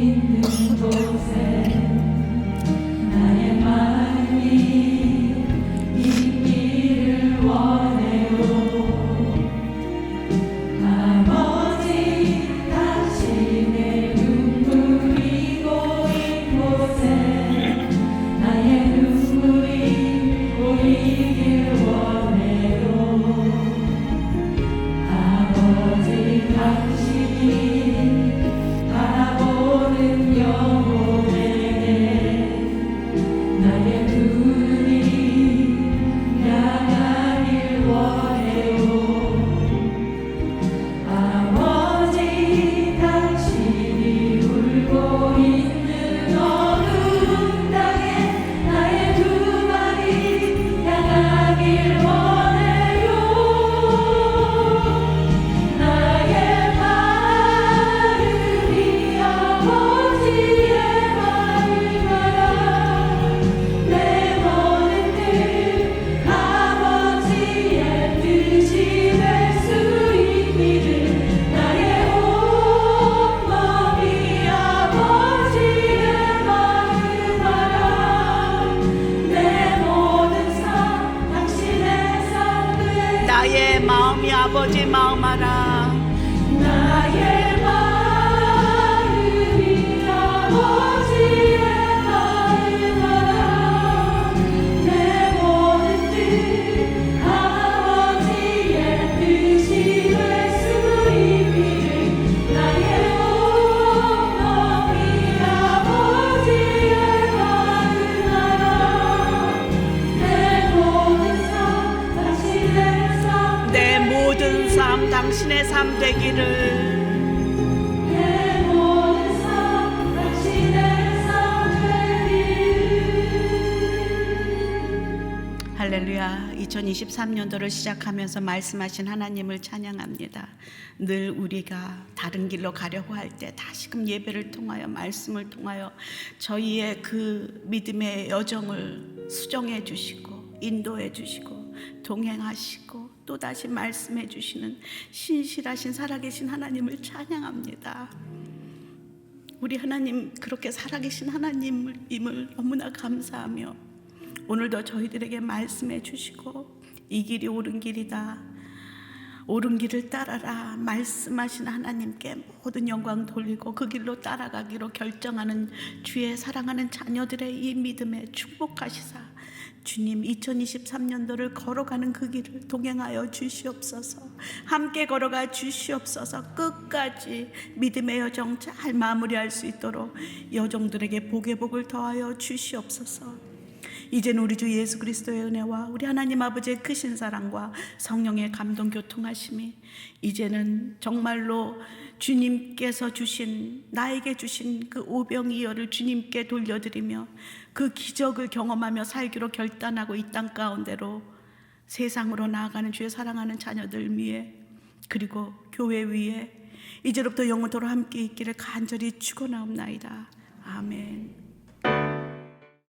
있는 곳에 나의 마음이 있기를 원해요. 아버지 당신의 눈물이 고인 곳에 나의 눈물이 고이길 원해요. 아버지 당신이 아버지의 마음 알아. 나의 마음이 아버지의 마음 알아. 내 모든 뜻 아버지의 뜻이 될 수 있기를. 나의 온 마음이 아버지의 마음 알아. 내 모든 삶 당신의 삶 내 모든 삶 당신의 삶 되기를. 내 모든 삶 당신의 삶 되기를. 할렐루야. 2023년도를 시작하면서 말씀하신 하나님을 찬양합니다. 늘 우리가 다른 길로 가려고 할 때 다시금 예배를 통하여 말씀을 통하여 저희의 그 믿음의 여정을 수정해 주시고 인도해 주시고 동행하시고 또다시 말씀해 주시는 신실하신 살아계신 하나님을 찬양합니다. 우리 하나님 그렇게 살아계신 하나님임을 너무나 감사하며 오늘도 저희들에게 말씀해 주시고 이 길이 옳은 길이다, 옳은 길을 따라라 말씀하신 하나님께 모든 영광 돌리고 그 길로 따라가기로 결정하는 주의 사랑하는 자녀들의 이 믿음에 축복하시사 주님 2023년도를 걸어가는 그 길을 동행하여 주시옵소서. 함께 걸어가 주시옵소서. 끝까지 믿음의 여정 잘 마무리할 수 있도록 여정들에게 복의 복을 더하여 주시옵소서. 이제는 우리 주 예수 그리스도의 은혜와 우리 하나님 아버지의 크신 사랑과 성령의 감동 교통하심이 이제는 정말로 주님께서 주신 나에게 주신 그 오병이어를 주님께 돌려드리며 그 기적을 경험하며 살기로 결단하고 이 땅 가운데로 세상으로 나아가는 주의 사랑하는 자녀들 위해 그리고 교회 위에 이제로부터 영원토록 함께 있기를 간절히 축원하옵나이다. 아멘.